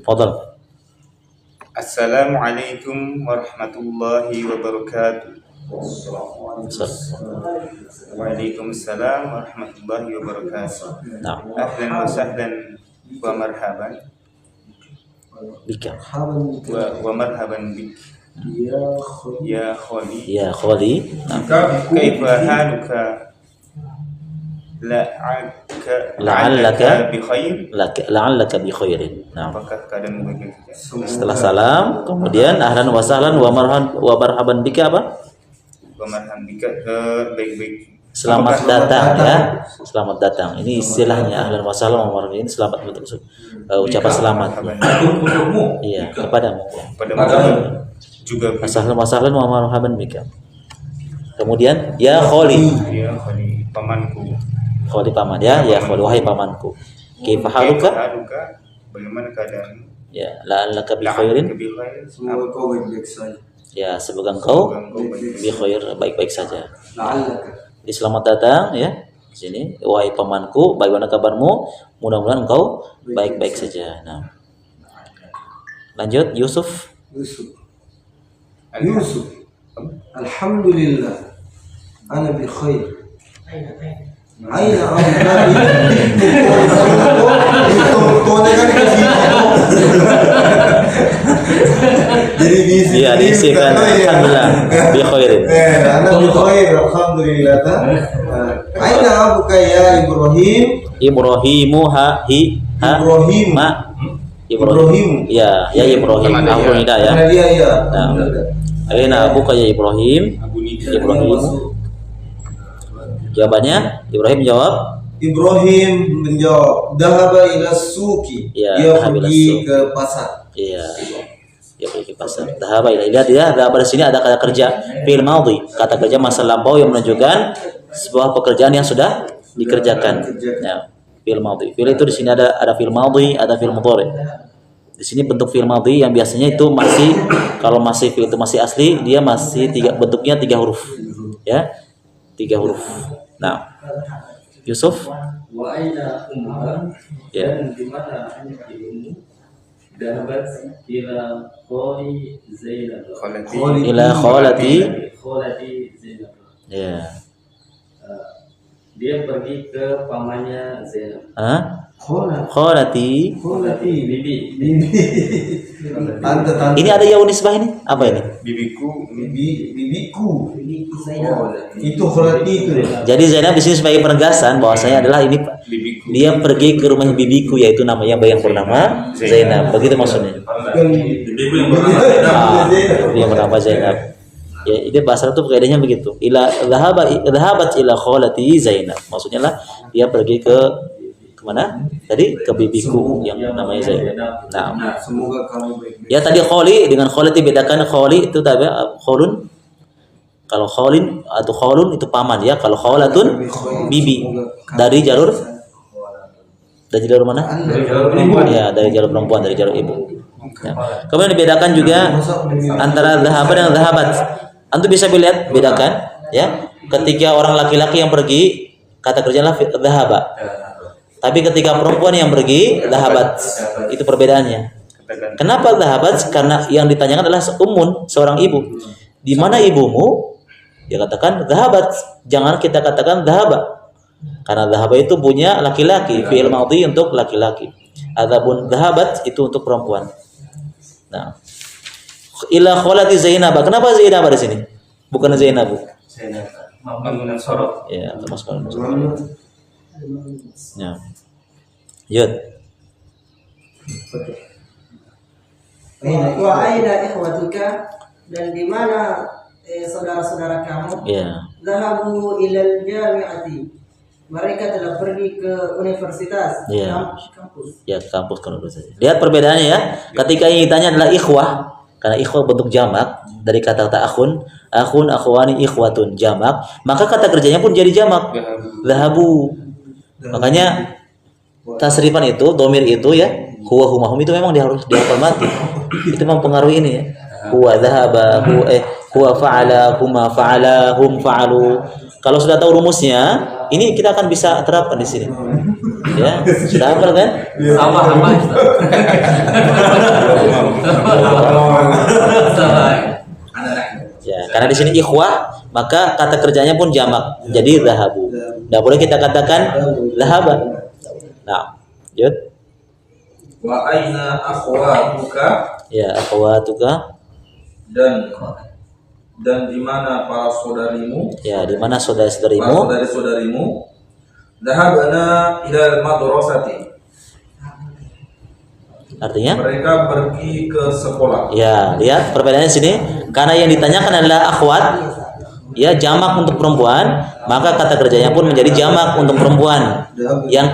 Fadal. Assalamualaikum warahmatullahi wabarakatuh. Waalaikumsalam warahmatullahi wabarakatuh. Nah, Ahlan wa sahlan wa marhaban bika. wa marhaban bik ya khali. Ya khali. Nah. Kaifa haluka la'allaka bi khair. La'allaka bi khairin. Nah. Apakah keadaanmu baik-baik saja? Setelah salam, kemudian ahlan wa sahlan wa marhaban bika apa? Wa marhaban bika, baik-baik. Selamat datang ya. Selamat datang. Ini istilahnya ahlan wa sahlan wa marhaban. Ini selamat bentuk ucapan selamat. Iya, kepadamu. Juga ahlan wa sahlan wa marhaban bika. Kemudian ya khali. Ya khali, pamanku. Khali paman ya, ya khali wahai pamanku. Kaifa haluka? Bagaimana keadaanmu? Ya, la'allaka bi khairin. Semoga kau baik-baik saja. Ya, semoga engkau bi khair, baik-baik saja. Jadi selamat datang ya di sini, wahai pamanku, bagaimana kabarmu? Mudah-mudahan engkau baik-baik saja. Nah. Lanjut Yusuf. Alhamdulillah. Ana bi khair. Aina jadi diisikan alhamdulillah bi khairin. Ana bi khair alhamdulillah. Aina abuka ya Ibrahim? Ibrahimu ha hi ha Ibrahim. Ma Ibrahim. Ya Ibrahim. Aku tidak ya. Nah. Aina abuka ya Ibrahim? Ibrahim. Jawabannya Ibrahim jawab. Ibrahim menjawab, "Dhahaba ila suki." Ya, dia pergi ke pasar. Iya. Dia pergi ke pasar. Dhahaba ila. Lihat ya, dhahaba di sini ada kata kerja fi'il madhi, kata kerja masa lampau yang menunjukkan sebuah pekerjaan yang sudah dikerjakan. Ya, fi'il madhi. Fi'il itu di sini ada fi'il madhi, ada fi'il mudhari. Di sini bentuk fi'il madhi yang biasanya itu masih, kalau masih fi'il itu masih asli, dia masih bentuknya 3 huruf. Ya. 3 huruf. Nah, Yusuf. Wa aina ummuka? Ya. Dan di mana ibumu? Dhahabat ila khali Zainab. Ila khalati Zainab. Ya. Dia pergi ke pamannya Zainab. Khalati bibi. Tante. Ini ada yaun nisbah ini? Apa ini? Bibiku. Itu khalati itu. Jadi Zainab di sini sebagai penegasan bahwasanya adalah ini Bibiku. dia pergi ke rumahnya bibiku, yaitu namanya yang bernama Zainab. Begitu maksudnya. Dia bernama Zainab. Ya, ini bahasa itu kaidahnya begitu. Dhahabat ila khalati Zainab. Maksudnya lah dia pergi ke mana? Tadi ke bibiku yang namanya Zainab. Nah, semoga kamu baik-baik. ya tadi khali dengan khalati bedakan. Khali itu tabi khalun. Kalau khalin atau khalun itu paman ya. Kalau khalatun bibi. Dari jalur mana? Ya, dari jalur perempuan, dari jalur ibu. Ya. Kemudian dibedakan juga antara dhahabat dan dhahabat. Antum bisa lihat bedakan ya. Ketika orang laki-laki yang pergi, kata kerjanya dhahaba. Tapi ketika perempuan yang pergi, dhahabat. Itu perbedaannya. Kenapa dhahabat? Karena yang ditanyakan adalah ummun, seorang ibu. Di mana ibumu? Dia katakan dhahabat. Jangan kita katakan dhahaba. Karena dhahaba itu punya laki-laki, fi'il madhi untuk laki-laki. Adapun dhahabat itu untuk perempuan. Nah, ila khalati Zainab. Kenapa Zainab di sini? Bukan Zainab. Bangunan sorot. Ya, termasuk. Ya. Yud. Wa aina ikhwatuka, dan di mana saudara-saudara kamu? Ya. Dhahabu ilal jami'ati. Mereka telah pergi ke universitas. Ya. Kampus. Ya, kampus kalau saja. Lihat perbedaannya ya. Ketika yang ditanya adalah ikhwah, karena ikhwah bentuk jamak dari kata-kata akhun, akhwani, ikhwatun, jamak, maka kata kerjanya pun jadi jamak. Dhahabu. Makanya tasrifan itu, domir itu ya, huwa huma hum itu memang dia harus dihormati. Itu mempengaruhi ini ya. Huwa dhahaba, huwa fa'ala, huma fa'ala, hum fa'alu. Kalau sudah tahu rumusnya, ini kita akan bisa terapkan di sini. Ya, sudah hafal kan? Sama sama. Sama. Ya, karena di sini ikhwah, maka kata kerjanya pun jamak. Jadi zahabu. Tidak boleh kita katakan zahaba. Nah, yud. Wa aina akhwatuka, Ya, akhwatuka. Dan di mana para saudarimu, Ya, di mana para saudara-saudarimu? saudari-saudarimu, dhahabna ila madrasati. Artinya? Mereka pergi ke sekolah. Ya, lihat perbedaannya sini. Karena yang ditanyakan adalah akhwat, ya jamak untuk perempuan, maka kata kerjanya pun menjadi jamak untuk perempuan. Yang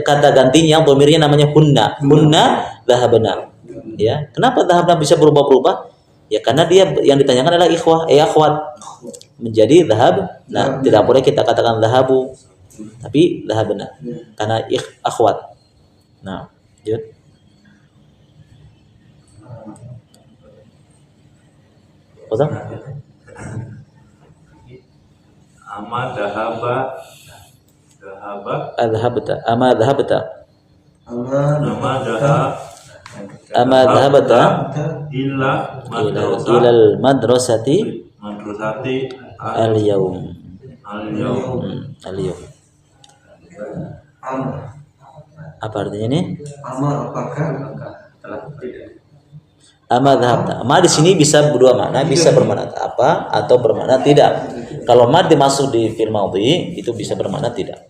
kata gantinya dhamirnya namanya hunna. Hunna dhahabna. Ya, kenapa dhahabna bisa berubah-ubah? Ya karena dia yang ditanyakan adalah ikhwah, akhwat. Menjadi dhahab. Nah, tidak boleh kita katakan dhahabu, tapi dhahabna. Karena akhwat. Nah, yud. Betul? Ama dahaba Adhabta. Ama dhahabta. nama daha Ama dhahabta illa ilal madrasati madrasati al-yawm. al-yawm. Al-yawm. Ama. Apa artinya ini? Ama apakah? Ama dhahabta. Ma di sini bisa berdua makna, bisa bermakna apa atau bermakna tidak. Kalau ma dimasuk di fi'il madhi itu bisa bermakna tidak.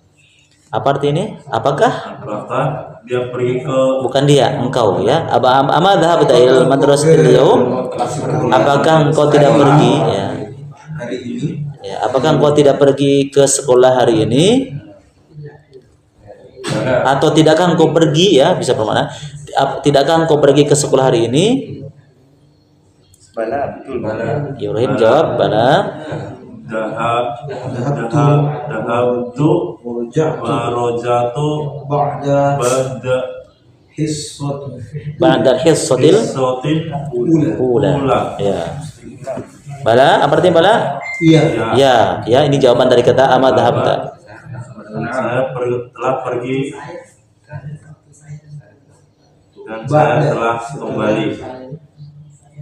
Apa arti ini? Apakah? Apakah dia pergi ke Bukan dia, engkau ya. Ama dhahabta ilal madrasatil yawm. Apakah engkau tidak pergi ya? Hari ini Ya, apakah engkau tidak pergi ke sekolah hari ini? Atau tidakkah engkau pergi ya, bisa bermakna tidakkah engkau pergi ke sekolah hari ini? Bala, betul bala. Ibrahim jawab bala. dahabtu wa rojatu ba'da ba'da hissat Ba'dal hissatil sotin ula. Ya. Bala, apa artinya bala? iya Ya, ini jawaban dari kata ama dhahabta. Saya telah pergi dan saya telah kembali.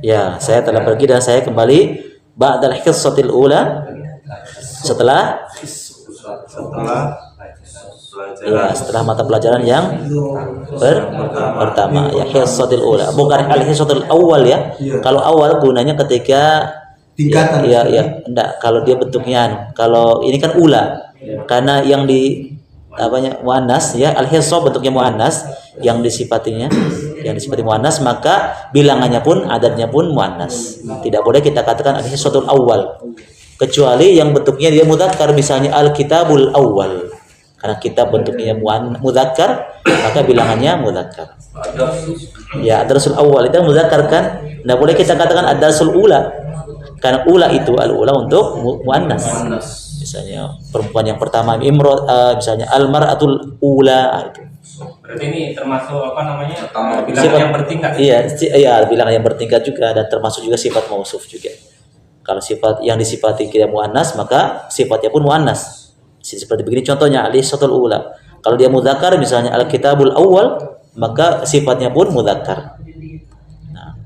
Ya, saya telah pergi dan saya kembali ba'dal hissatil ula. Setelah setelah mata pelajaran yang pertama ya, hissatil ula, bukan al hissatil awal ya. Kalau awal gunanya ketika tingkatan ya enggak, kalau dia bentuknya kalau ini kan ula. Karena yang di apanya muannas ya, al hissa bentuknya muannas, yang disifati muannas, maka bilangannya pun adatnya pun muannas. Tidak boleh kita katakan al hissatul awal, kecuali yang bentuknya dia mudzakkar, misalnya al kitabul awal. Karena kitab bentuknya mudzakkar, maka bilangannya mudzakkar. Ya, ad-darsul awal itu mudzakkar kan? Tidak boleh kita katakan ad-darsul ula. Karena ula itu al-ula untuk muannas. Misalnya perempuan yang pertama misalnya al-mar'atul ula itu. Berarti ini termasuk apa namanya? Bilangan Sifat yang bertingkat. Iya, bilangan yang bertingkat juga, dan termasuk juga sifat mausuf juga. Kalau sifat yang disifati kita muannas, maka sifatnya pun muannas. Seperti begini contohnya al-hissatul ula. Kalau dia mudzakkar misalnya al-kitabul awal, maka sifatnya pun mudzakkar. Nah.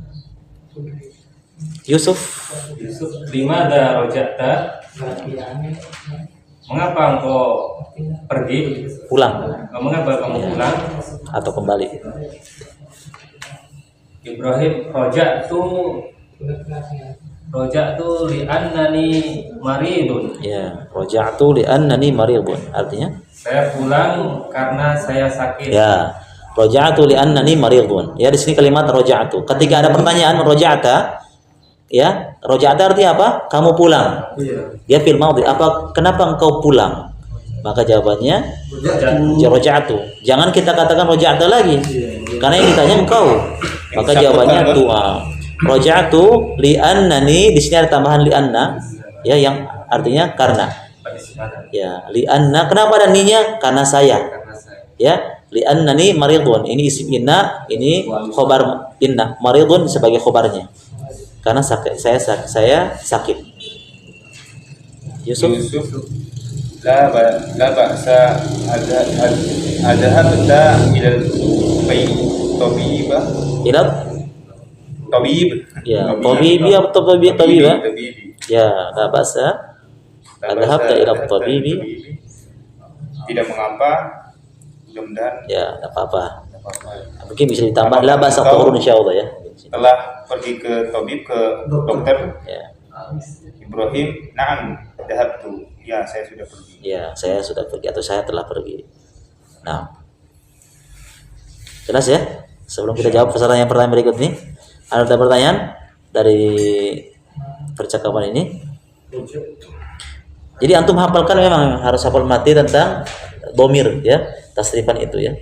Yusuf, Limada rojata? Mengapa engkau pergi? pulang Mengapa kamu pulang? atau kembali? Ibrahim rojak tu li'annani maridun. Ya, raja'tu li'annani maridun. Artinya? Saya pulang karena saya sakit. Ya, raja'tu li'annani maridun. Ya, di sini kalimat raja'tu. Ketika ada pertanyaan raja'ta, ya, raja'ta artinya apa? Kamu pulang. Dia fil madhi. Kenapa engkau pulang? Maka jawabannya raja'tu. Jangan kita katakan raja'ta lagi. Karena yang ditanya engkau. Maka jawabannya tu'a. Raja'tu li'annani, di sini ada tambahan li'anna, ya, yang artinya karena. Ya, li'anna, kenapa ada ninya? Karena saya. Ya, li'annani maridun. Ini isim inna, ini khobar inna. Maridun sebagai khobarnya. Karena saya sakit. Yusuf. la ba'sa ada habda ilal tabibah Ilal tabib ya, tabibi atau tabiba. Ya, la ba'sa adhabta ila tabibi. Tidak mengapa, mudah-mudahan Ya, enggak apa-apa. tidak apa-apa. Mungkin bisa ditambah la ba'sa turun insyaallah ya. Telah pergi ke tabib, ke dokter Ya. Ibrahim, na'am dahabtu. Ya, saya sudah pergi. Ya, saya sudah pergi atau saya telah pergi. Nah. Jelas ya? Sebelum kita jawab pertanyaan berikut ini, ada pertanyaan dari percakapan ini? Jadi antum hafalkan, memang harus hafal mati tentang domir ya, tasrifan itu ya.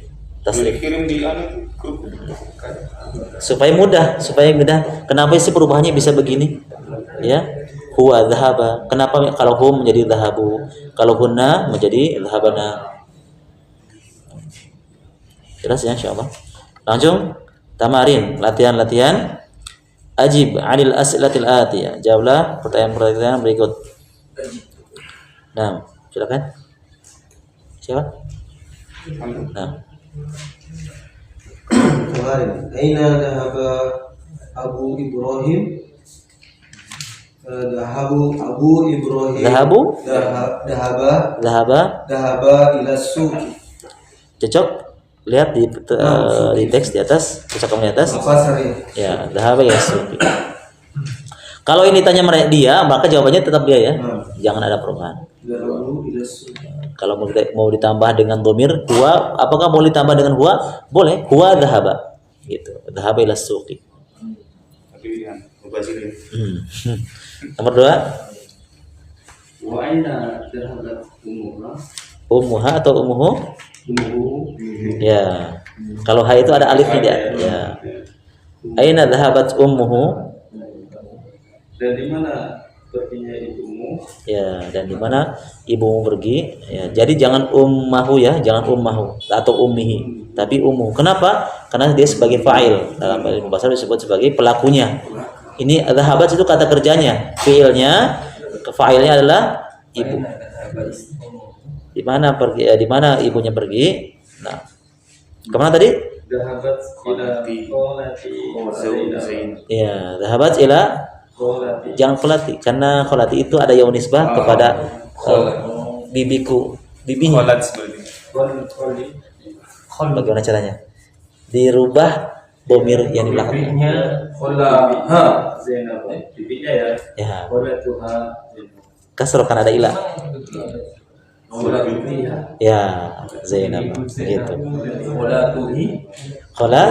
Tasrif. Kirim di grup. Supaya mudah. Kenapa sih perubahannya bisa begini? Ya. Huwa dhahaba. Kenapa kalau hum menjadi dhahabu, kalau hunna menjadi dhahabana? Jelas ya insyaallah. Langsung tamarin, latihan. Ajib 'anil as'ilatil atiyah. Jawablah pertanyaan-pertanyaan berikut. Nah, silakan. Siapa? Nah. kemarin aina dhahaba Abu Ibrahim Abu Ibrahim Dhahabu? Dhahaba ila suqi. Cocok? Lihat di teks di atas, percakapan di atas. Pasar ya. Ya, dhahaba ya suqi. Kalau ini tanya dia, maka jawabannya tetap dia ya. Jangan ada perubahan. Dhahabu ila suqi. Kalau mau ditambah dengan domir huwa, apakah mau ditambah dengan huwa? Boleh. Huwa dhahaba. Gitu. Dhahaba ila suqi. Tapi pilihan, mubazir. Nomor 2, Wa aina dhahabat ummuha? ummuha atau ummuhu? Ummuhu. Ya. Kalau ha itu ada alifnya dia. Ya. Aina dhahabat ummuhu? Dan di mana perginya ibumu? Ya, dan di mana ibumu pergi? Ya, jadi jangan ummahu ya, jangan ummahu atau ummihi, tapi ummu. Kenapa? Karena dia sebagai fa'il. Dalam ilmu bahasa disebut sebagai pelakunya. Ini dhahabat itu kata kerjanya, fiilnya, fa'ilnya adalah ibu. Di mana pergi? Di mana ibunya pergi? Nah, kemana tadi? Dhahabat ila qolati Zainab. Ya, dhahabat ila, Qolati. jangan kholati, karena kholati itu ada yaun nisbah kepada bibiku, bibinya. Kholat seperti Bagaimana caranya? Dirubah domir yang di belakangnya. Qolaha. Zainab. Bibinya ya. Ya, Qolatuha Zainab. kasroh kan ada ilah. Qolatuha. Ya, Zainab gitu. Qolatuhi. Khola,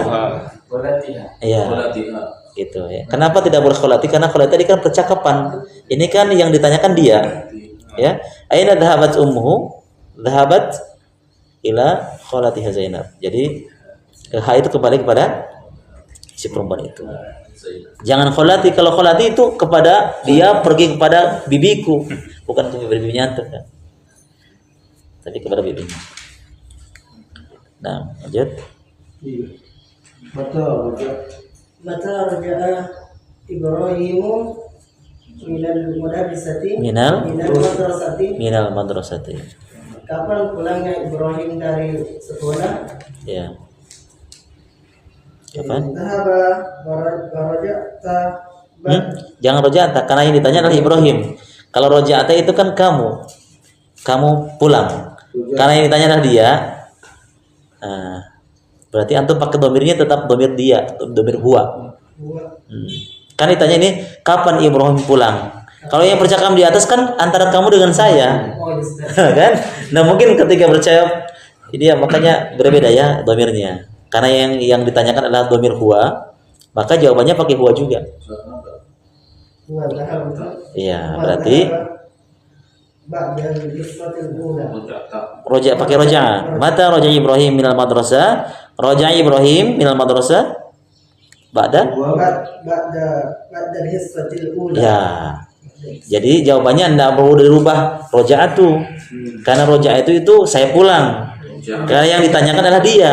Qolatiha. ya, Qolatiha. gitu ya. Kenapa tidak boleh kholati? Karena kholati tadi kan percakapan. Ini kan yang ditanyakan dia. Ya, aina dhahabat ummuhu? Dhahabat ila kholatiha Zainab. Jadi ha itu kembali kepada si perempuan itu. Jangan kholati. Kalau kholati itu kepada dia pergi kepada bibiku, bukan ke bibinya antum kan. Tapi kepada bibinya. Nah, lanjut. Mata raja'a Ibrahimu minal mudarisati Minal madrasati. minal madrasati. Kapan pulangnya Ibrahim dari sekolah? Ya. Kapan? Dhahaba waraja'ta Jangan roja'ata, karena yang ditanya adalah Ibrahim. Kalau roja'ata itu kan kamu pulang. Karena yang ditanya adalah dia. Nah, berarti antum pakai domirnya tetap domir dia, domir huwa. Kan ditanya ini kapan Ibrahim pulang? Kalau yang percakapan di atas kan antara kamu dengan saya, kan? Nah mungkin ketika berjawab ini ya makanya berbeda ya domirnya. Karena yang ditanyakan adalah domir huwa, maka jawabannya pakai huwa juga. Iya, berarti roja pakai roja. Mata roja Ibrahim minal madrasah. Roja Ibrahim minal madrasah. Ba'da? Ya. Jadi jawabannya tidak perlu dirubah rojaatu. Karena rojaatu itu saya pulang. Karena yang ditanyakan adalah dia.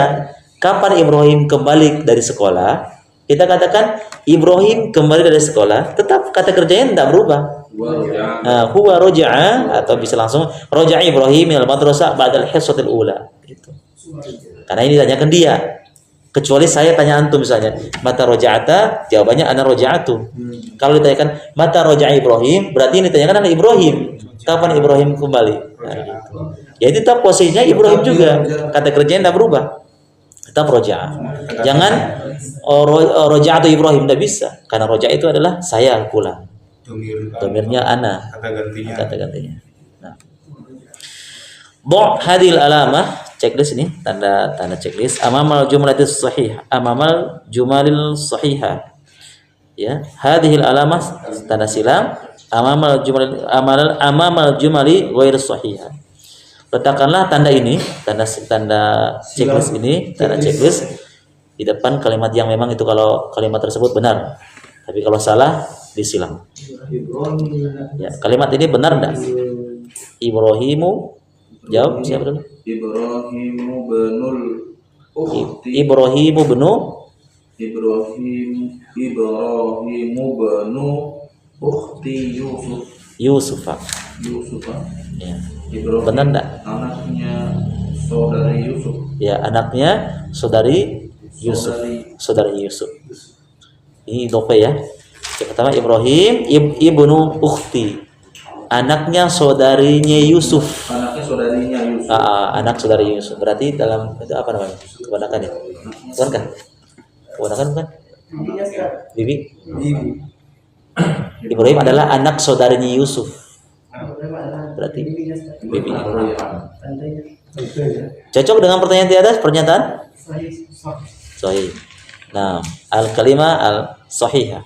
Kapan Ibrahim kembali dari sekolah? Kita katakan Ibrahim kembali dari sekolah, tetap kata kerjanya tidak berubah. Huwa roja'a, atau bisa langsung roja'a Ibrahim minal madrasah ba'dal hissatil ula. Gitu. Karena ini ditanyakan dia. Kecuali saya tanya antum misalnya, mata roja'ata, jawabannya ana roja'atu. Kalau ditanyakan mata roja'a Ibrahim, berarti ini ditanyakan anak Ibrahim. Kapan Ibrahim kembali? Nah, gitu. Ya itu tetap posisinya Ibrahim juga. Kata kerjanya tidak berubah. Tetap roja'a. Jangan roja'atu Ibrahim, tidak bisa. Karena roja'a itu adalah saya pulang. Domirnya ana. Kata gantinya. Nah. Hadil alamah, checklist ini, tanda checklist. Amamal jumlatis sahih, amamal jumalil sahihah. Ya, hadhil alamah tanda silam, amamal jumali ghair sahihah. Letakkanlah tanda ini, tanda checklist ini, tanda checklist di depan kalimat yang memang itu kalau kalimat tersebut benar. Tapi kalau salah disilang. Ya, kalimat ini benar enggak? Ibrahimu, jawab siapa dulu? Ibrahimu benul ukhti. Ibrahimu benu Ibrahimu benu ukhti Yusufa. Ya. Benar enggak? Anaknya saudari Yusuf. Ya, anaknya saudari Yusuf. Saudari Yusuf. Ini dope ya. Yang pertama Ibrahim ibnu ukhti. Anaknya saudarinya Yusuf. Anaknya saudarinya Yusuf. Anak saudari Yusuf. Berarti dalam itu apa namanya? Keponakan ya? Bukan? Keponakan bukan? Bibi. Ibrahim adalah anak saudarinya Yusuf. Berarti bibi. Cocok dengan pertanyaan di atas? Pernyataan? Sahih. Nah, al-kalimah al-sahihah.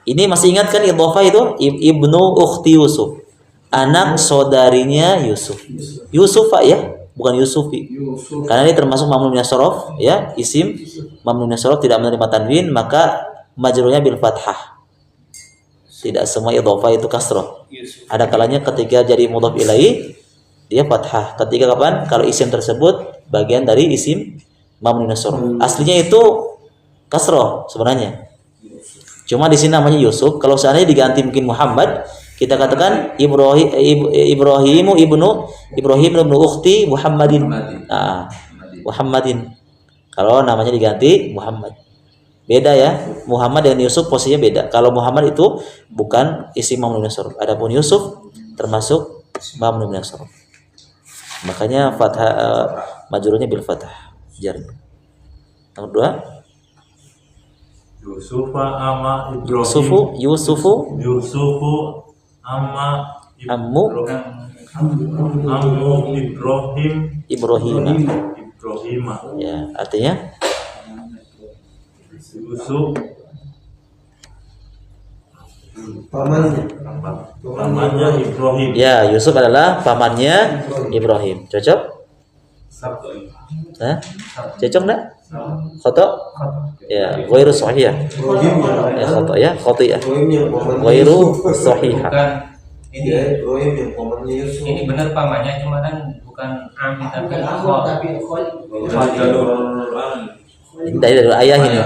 Ini masih ingat kan idhofah itu? Ibnu ukhti Yusuf. Anak saudarinya Yusuf. Yusuf ya, bukan Yusufi. Karena ini termasuk mamnun min as-sarf ya, isim mamnun min as-sarf tidak menerima tanwin, maka majrurnya bil fathah. Tidak semua idhofah itu kasrah. Ada kalanya ketika jadi mudhaf ilaih dia fathah. Ketika kapan? Kalau isim tersebut bagian dari isim mamnun min as-sarf. Aslinya itu kasrah sebenarnya. Cuma di sini namanya Yusuf. Kalau seandainya diganti mungkin Muhammad, kita katakan Ibrahimu ibnu ukhti Muhammadin. Muhammadin. Kalau namanya diganti Muhammad. Beda ya. Muhammad dan Yusuf posisinya beda. Kalau Muhammad itu bukan isim mamnun min as-sarf. Adapun Yusuf termasuk mamnun min as-sarf. Makanya fathah majrurnya bil fathah. Jarnya. Nomor 2. Yusufa ama Ibrahim. Yusufu ama ammu Ibrahim. Ya, artinya Yusuf pamannya Ibrahim. Ya, Yusuf adalah pamannya Ibrahim. Cocok? Hah? Cocok enggak? Khata? Ya, ghairu sahih. Ya, khata ya, khati'ah. Ghairu sahih. Ini benar pamannya, cuma kan bukan ami tapi khol. Ini dari ayah ini.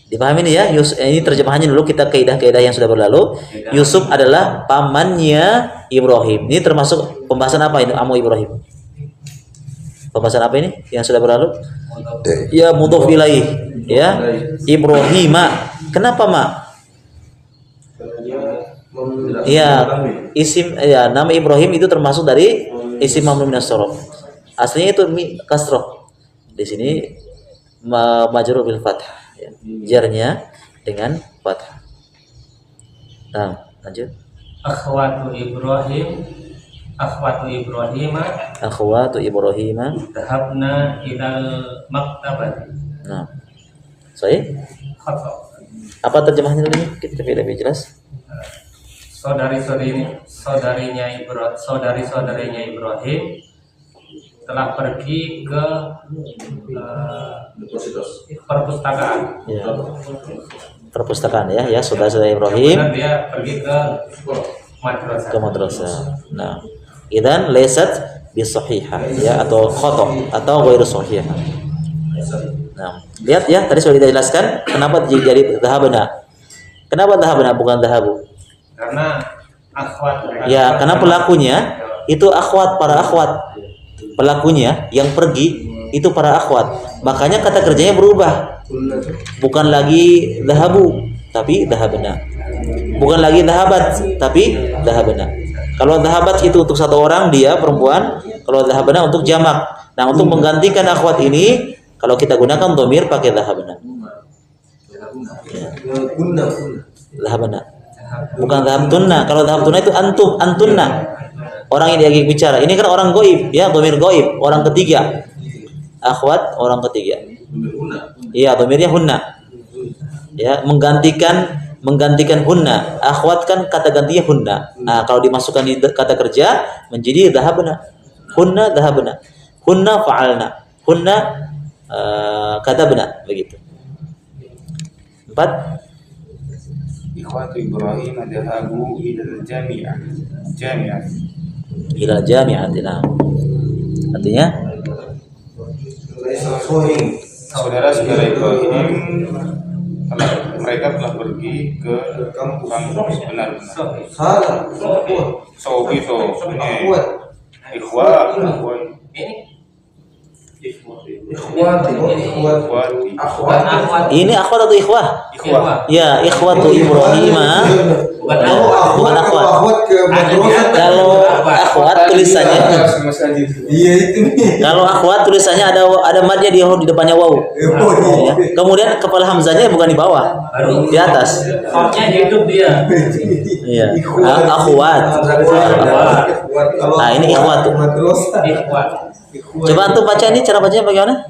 Dipahami nih ya, ini terjemahannya dulu, kita kaidah-kaidah yang sudah berlalu. Yusuf adalah pamannya Ibrahim. Ini termasuk pembahasan apa ini? Amu Ibrahim. Pembahasan apa ini yang sudah berlalu? Ya, mudhof ilaih. Ya, Ibrahima. Kenapa, Mak? Ya, isim ya, nama Ibrahim itu termasuk dari isim mamnun min as-sarf. Aslinya itu kasrah. Di sini majrur bil fathah. Ya, jarnya dengan fathah. Nah, lanjut. Akhwatu Ibrahim dhahabna ilal maktabah. Nah, sorry. Khata. Apa terjemahannya dulu? Kita lebih jelas. Saudari-saudarinya Ibrahim telah pergi ke perpustakaan. Ya. Perpustakaan ya, saudara-saudara Ibrahim. Kemudian dia pergi ke madrasah. Nah, idzan laysat bisahihah ya, atau khata atau ghairu sahihah. Nah, lihat ya, tadi sudah dijelaskan kenapa jadi dhahabna. Kenapa dhahabna bukan dhahabu? Karena akhwat. Ya, karena pelakunya itu akhwat, para akhwat. Pelakunya yang pergi itu para akhwat. Makanya kata kerjanya berubah. Bukan lagi dhahabu, tapi dhahabna. Bukan lagi dhahabat, tapi dhahabna. Kalau dhahabat itu untuk satu orang, dia perempuan. Kalau dhahabna untuk jamak. Nah, untuk menggantikan akhwat ini, kalau kita gunakan dhamir pakai dhahabna. Dhahabna. Bukan dhahabtunna. Kalau dhahabtunna itu antum, antunna. Orang yang diajak bicara. Ini kan orang goib, ya, dhamir goib, orang ketiga. Akhwat orang ketiga. Iya, dhamirnya hunna. Ya, menggantikan hunna. Akhwat kan kata gantinya hunna. Nah, kalau dimasukkan di kata kerja menjadi dhahabna. Hunna dhahabna. Hunna fa'alna. Hunna katabna, begitu. 4. Ikhwatu Ibrahim dhahabu ila jami'ah. Jami'ah. Ila jami'atina. Artinya Saudara-saudara Ibrahim mereka telah pergi ke kampus benar. So itu ikhwat. ini akhwat atau ikhwah? Ikhwah. Ya, ikhwatu Ibrahim. Bukan akhwat. Kalau akhwat tulisannya, Iya itu nih. kalau akhwat tulisannya ada madnya di depannya waw. Ya. Kemudian kepala hamzahnya bukan di bawah, di atas. Khotnya hidup dia. Iya. Akhwat. Nah, ini ikhwat tuh. Ikhwat. Coba antum baca ini, cara bacanya bagaimana?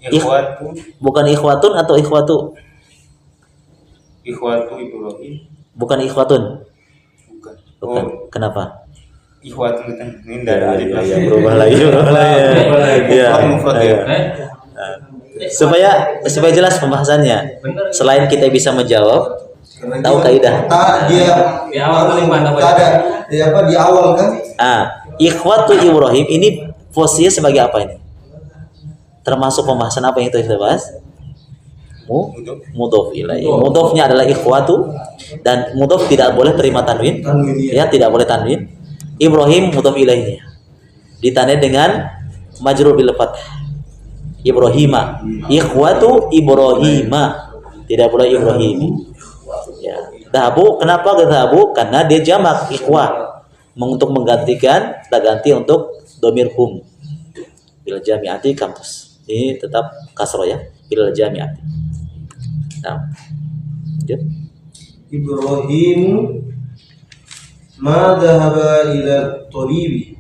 Ikhwatu. Bukan ikhwatun atau ikhwatu? Ikhwatu Ibrahim. Bukan ikhwatun. Bukan. Bukan. Oh, Kenapa? ikhwatu ini dari alif Ya, berubah lagi. Iya. Supaya jelas pembahasannya. Selain kita bisa menjawab, tahu kaidah. Dia Di awal paling mana ada di awal kan? Ikhwatu Ibrahim ini posisinya sebagai apa ini? Termasuk pembahasan apa yang itu kita bahas? Mudhof ilaih. Mudhofnya adalah ikhwatu dan mudhof tidak boleh terima tanwin. Ya, tidak boleh tanwin. Ibrahim mudhof ilaihnya ditanwin dengan majrur bil fathah. Ibrahima. Ikhwatu Ibrahima. Tidak boleh Ibrahimi. Ya. Dhahabu, kenapa dhahabu? Karena dia jamak ikhwah. Untuk menggantikan, kita ganti untuk dhamir hum. Bil jami'ati kampus. Ini tetap kasroh ya. Bil jami'ati. Nah. Lanjut. Ibrahim ma dhahaba ila tabibi.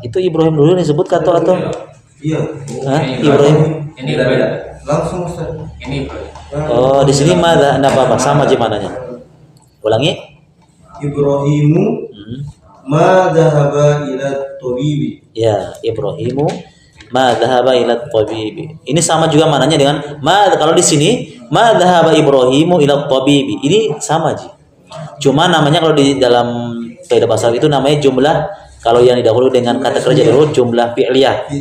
Itu Ibrahim dulu disebut atau Iya. Hah? Ibrahim. Ini beda. Langsung Ustaz. Ini Ibrahim. Oh, di sini mada enggak apa-apa, sama aja mananya. Ulangi. Ibrahimu ma dhahaba ila tabibi. Ya, Ibrahimu ma dhahaba ila tabibi. Ini sama juga mananya dengan kalau di sini ma dhahaba Ibrahimu ila tabibi. Ini sama aja. Cuma namanya kalau di dalam kaidah bahasa itu namanya jumlah. Kalau yang didahului dengan kata kerja dulu jumlah fi'liyah.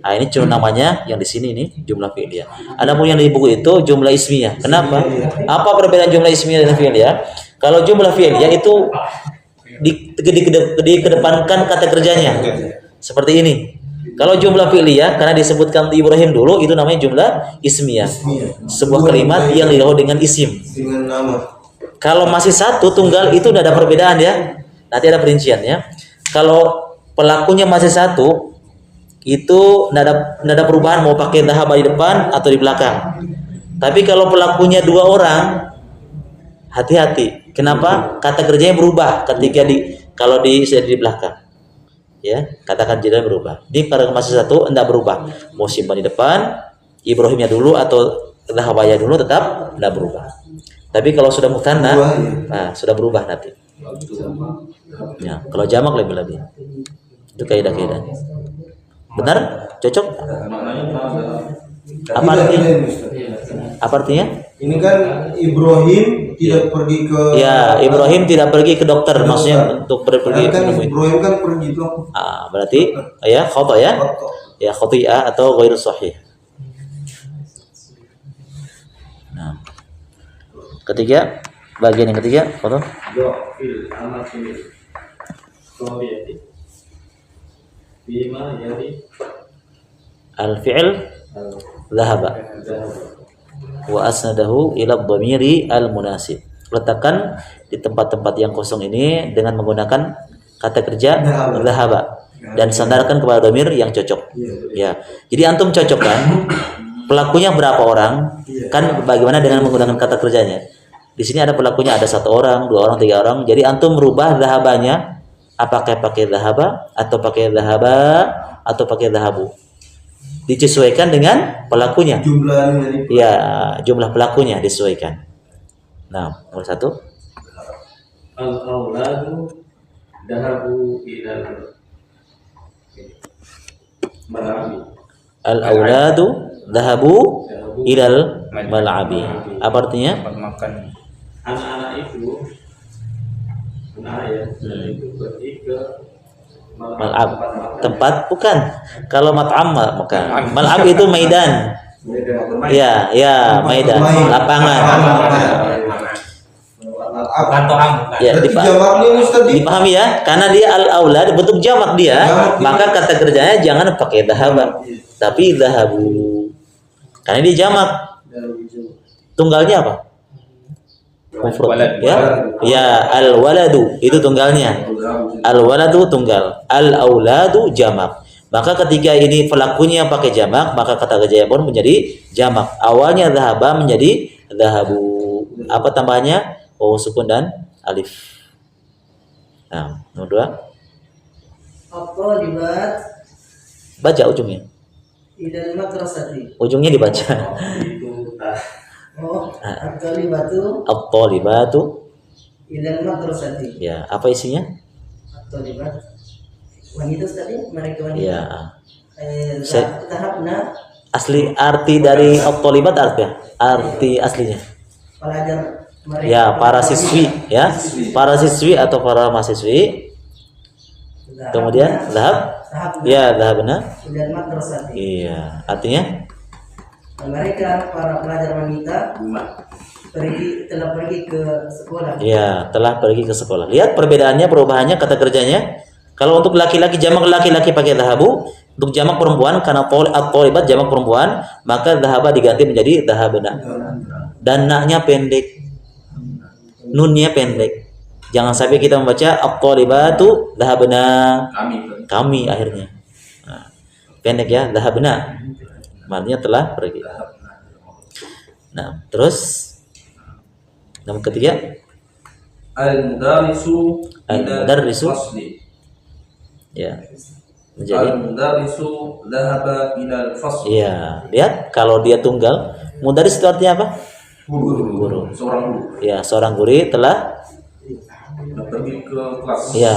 Nah, ini cuma namanya yang di sini ini jumlah fi'liyah. Adapun yang di buku itu jumlah ismiyah. Kenapa? Apa perbedaan jumlah ismiyah dan fi'liyah? Kalau jumlah fi'liyah itu dikedepankan kata kerjanya. Seperti ini. Kalau jumlah fi'liyah karena disebutkan Ibrahim dulu itu namanya jumlah ismiyah. Sebuah kalimat yang didahului dengan isim. Dengan nama. Kalau masih satu tunggal itu tidak ada perbedaan ya. Nanti ada perinciannya. Kalau pelakunya masih satu, itu tidak ada perubahan mau pakai dhahaba di depan atau di belakang. Tapi kalau pelakunya dua orang, hati-hati. Kenapa? Kata kerjanya berubah ketika kalau di belakang. Ya, katakan jadinya berubah. Ini kalau masih satu tidak berubah. Mau simpan di depan, Ibrahimnya dulu atau dhahabaya dulu tetap tidak berubah. Tapi kalau sudah mutsanna, nah sudah berubah nanti. Ya, kalau jamak lebih. Itu kaidah-kaidah. Benar? Cocok? Apa artinya? Apa artinya? Ini kan Ibrahim tidak pergi ke. Ya, Ibrahim tidak pergi ke dokter, maksudnya untuk pergi kan menemui. Ibrahim kan pergi tuh. Berarti ya khata ya. ya khati'ah atau ghairu sahih. Nah, ketiga, bagian yang ketiga, apa? Fil amakin Sovieti bima jadi Al-fi'l dhahaba wa asnadahu ila dhamiri al-munasib. Letakkan di tempat-tempat yang kosong ini dengan menggunakan kata kerja dhahaba dan sandarkan kepada dhamir yang cocok. Ya. Jadi antum cocokkan pelakunya berapa orang? Kan bagaimana dengan menggunakan kata kerjanya? Di sini ada pelakunya, ada 1 orang, 2 orang, 3 orang. Jadi antum merubah dhahabanya, apakah pakai dhahaba atau pakai dhahaba atau pakai dhahabu. Disesuaikan dengan pelakunya. Jumlahnya Ya, jumlah pelakunya disesuaikan. Nah, nomor 1. al-auladu dahabu ilal malabi. Al-auladu dhahabu ilal mal'abi. Apa artinya? Tempat makan. Anak-anak itu itu pergi ke Mal'ab. Tempat bukan. Kalau mat'am bukan. Mal'ab itu maidan. Ya, ya, maidan, lapangan. Kantoran bukan. Ya, jamaknya ini Ustaz. dipahami ya, karena dia al-aulad bentuk jamak dia, maka kata kerjanya jangan pakai dhahaba, tapi dhahabu. Karena dia jamak. Tunggalnya apa? Mufrad. Ya, ya, al-waladu itu tunggalnya. Al-waladu tunggal, al-auladu jamak. Maka ketika ini pelakunya pakai jamak, maka kata kerja pun menjadi jamak. Awalnya dhahaba menjadi dhahabu. Apa tambahannya? Wawu sukun dan alif. Nah, nomor 2. At-thalibat Baca ujungnya. ilal madrasati. Ujungnya dibaca. Itu Oh, at-thalibatu At-thalibatu. ilal madrasati. Ya, apa isinya? At-thalibat wanita tadi, mereka wanita. Ya. Saya- Tahapna Asli arti dari at-thalibat arti aslinya. pelajar mereka. Ya, para siswi, ya. Para siswi atau para mahasiswi. Kemudian dhahab. tahapna Ya, dhahabna. ilal madrasati. Iya, artinya Mereka para pelajar wanita telah pergi ke sekolah. ya, telah pergi ke sekolah. Lihat perbedaannya, perubahannya kata kerjanya. Kalau untuk laki-laki, jamak laki-laki pakai dhahabu. Untuk jamak perempuan, karena at-thalibat jamak perempuan, maka dhahaba diganti menjadi dhahabna. Dan na-nya pendek, nunnya pendek. Jangan sampai kita membaca at-thalibatu dhahabna, kami akhirnya. Nah, pendek ya, dhahabna. Artinya telah pergi. Nah, terus nomor ketiga, Al-mudarrisu Al-mudarrisu. fasli. ya, menjadi Al-mudarrisu dhahaba ilal fasli. ya. Lihat kalau dia tunggal, mudaris itu artinya apa? Guru. Seorang guru Ya, seorang guru telah pergi ke kelas. ya,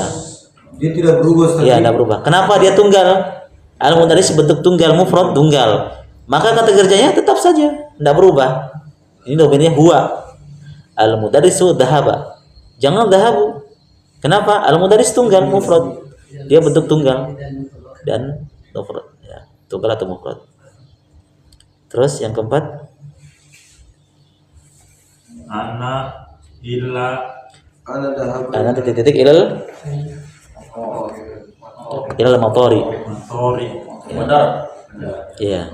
Dia tidak berubah Ustaz. ya tidak berubah. Kenapa dia tunggal? Al-mudaris bentuk tunggal, mufrad tunggal. Maka kata kerjanya tetap saja tidak berubah. Ini domainnya huwa. Al-mudarisu dhahaba. Jangan dhahabu. Kenapa? Al-mudaris tunggal, mufrad. Dia bentuk tunggal dan mufrad. Ya, tunggal atau mufrad. Terus yang keempat, Ana illa Ana dahab. ana titik-titik ilal matori. Tori. Bandar. Iya.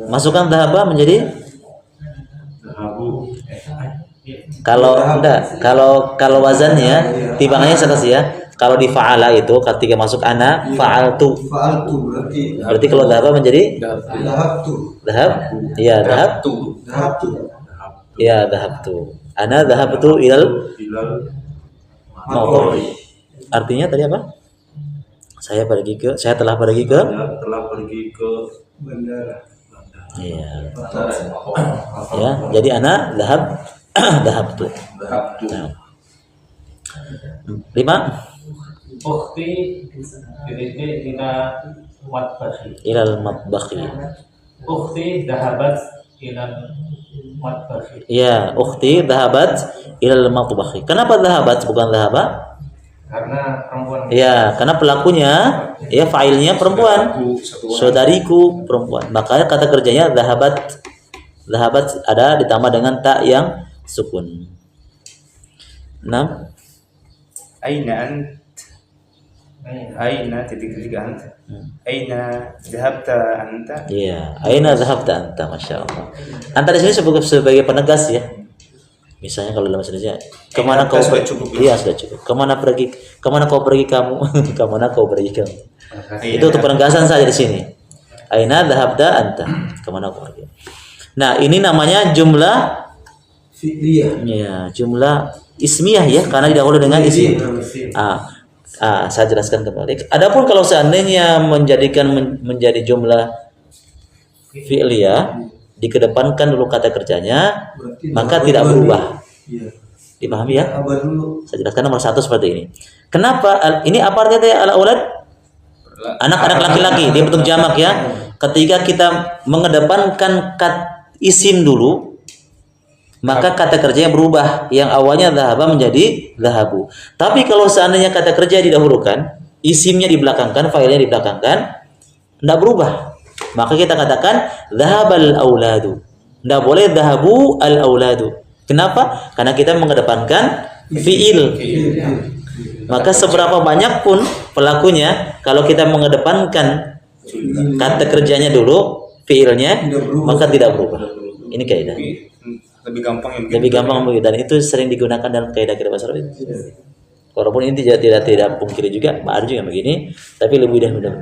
Masukkan dhahaba menjadi Dhahabu. kalau enggak, kalau wazannya timbangannya sekali ya. Kalau di fa'ala itu ketika masuk ana fa'altu. Fa'altu Berarti kalau dhahaba menjadi dahabtu. dhahab. Iya, dhahab. Dahabtu. Iya, dhahabtu. Ana dhahabtu ilal Ilal matori. Artinya tadi apa? Saya telah pergi ke ya, telah pergi ke Bandara. iya. Ya, jadi ana dhahabtu. Dhahabtu. Nah. 5 Ukhti ini ila matbakhi. ilal matbakhi. Ukhti dahabat ila matbakhi. Ya, ukhti dhahabat ilal matbakhi. Kenapa dhahabat bukan dhahaba? Karena perempuan. Ya, karena pelakunya ya fa'ilnya perempuan. Saudariku perempuan. Makanya kata kerjanya dhahabat. Dhahabat ada ditambah dengan ta yang sukun. 6. Aina ant? Aina titik anta. Aina dhahabta anta? Iya, aina dhahabta anta, Masya Allah. Anta di sini sebagai penegas ya. Misalnya kalau dalam bahasa Indonesia, kemana kau sudah pergi? cukup, ya? Iya, sudah cukup. Kemana kau pergi kamu? Kemana kau pergi kamu? Itu untuk penegasan saja di sini. Aina dhahabta anta? Kemana kau pergi? Nah, ini namanya jumlah fi'liyah. ya, jumlah ismiyah ya, karena didahului dengan isim. Saya jelaskan kembali. Adapun kalau seandainya menjadi jumlah fi'liyah, dikedepankan dulu kata kerjanya, Berarti maka dhahabah tidak dulu. berubah. Iya. Dipahami ya? Dhahabah dulu. Saya jelaskan nomor 1 seperti ini. Kenapa? Ini apa artinya al-aulad? Anak-anak laki-laki, dia bentuk jamak ya. Ketika kita mengedepankan isim dulu, maka kata kerjanya berubah. Yang awalnya dhahaba menjadi dhahabu. Tapi kalau seandainya kata kerja didahulukan, isimnya dibelakangkan, failnya dibelakangkan, tidak berubah. Maka kita katakan dhahabal auladu. Tidak boleh dhahabu al auladu. Kenapa? Karena kita mengedepankan fiil. Maka seberapa banyak pun pelakunya, kalau kita mengedepankan kata kerjanya dulu, fiilnya, maka tidak berubah. Ini kaidah. Lebih gampang yang Lebih gampang begitu, dan itu sering digunakan dalam kaidah bahasa Arab. Walaupun ini tidak pungkiri juga, ada juga begini, tapi lebih mudah.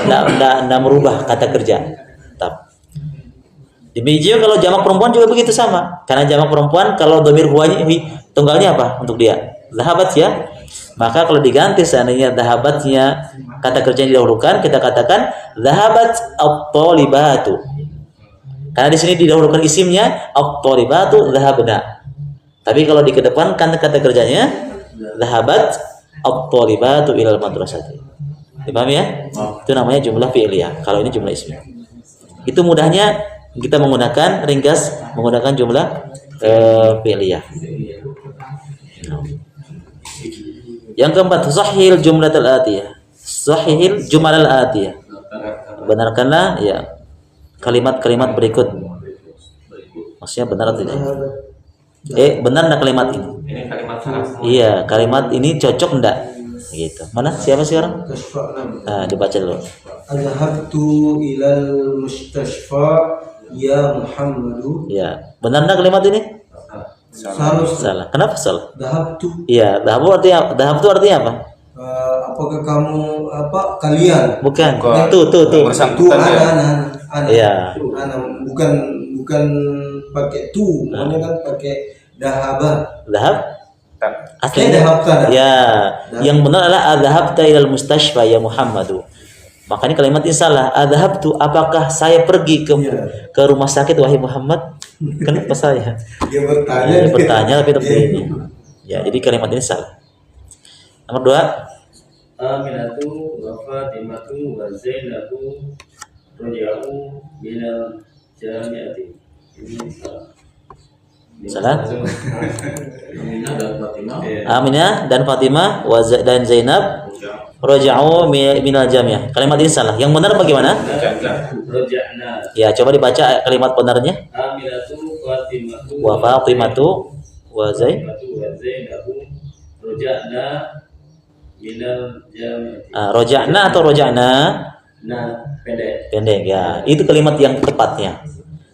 Tidak merubah kata kerja. Demikian kalau jamak perempuan juga begitu sama. Karena jamak perempuan kalau dhamir huwanya tunggalnya apa untuk dia? Dhahabat ya. Maka kalau diganti seandainya dhahabatnya kata kerja yang didahulukan, kita katakan dhahabat at-talibatu. Karena di sini didahulukan isimnya at-talibatu dhahabna. Tapi kalau dikedepankan kata kerjanya dhahabat at-talibatu ilal madrasati. Dipahami ya? Itu namanya jumlah fi'liyah. Kalau ini jumlah ismiyah. Itu mudahnya kita menggunakan ringkas menggunakan jumlah fi'liyah. Yang keempat, sahihil jumlatul atiyah. Sahihil jumalal atiyah. Benarkanlah ya kalimat-kalimat berikut. Maksudnya benar atau tidak? Benar enggak kalimat ini? Ini kalimat salah. Iya, kalimat ini cocok enggak? Gitu. Mana? Siapa sekarang? Tashfa' 6. Dibaca dulu. Adhabtu ilal mustashfa ya Muhammadu. Ya, benar enggak kalimat ini? Salah. Kenapa salah? Dhahabtu. Iya, dhahab itu artinya apa? Apakah kamu kalian? Bukan. Bukan. Tuh. Itu Bersangkutan ya. ana. Iya. Ana bukan pakai tu, maknanya kan pakai dahaba. Dhahab? Tak. Aslinya. Dhahabta. Ya, yang benar adalah adhabta ilal mustashfa ya Muhammadu. Makanya kalimat ini salah. Adhabtu, apakah saya pergi ke rumah sakit wahai Muhammad? Kenapa saya? Dia bertanya. Dia bertanya tapi tetap ini. Ya, jadi kalimat ini salah. Nomor 2. Aminatu wa Fatimatu wa Zainabu raja'u minal jami'ati. Ini salah. Salah? Aminah dan Fatimah. Aminah dan Fatimah dan Zainab raja'u minal jami'ah. Kalimat ini salah. Yang benar bagaimana? Raja'na. Ya, coba dibaca kalimat benarnya. Aminatu Fatimatu Wa Fatimatu wa Zainabu raja'na minal jami'ati. Roja'na atau roja'na? Nah, pendek. Pendek ya. Itu kalimat yang tepatnya.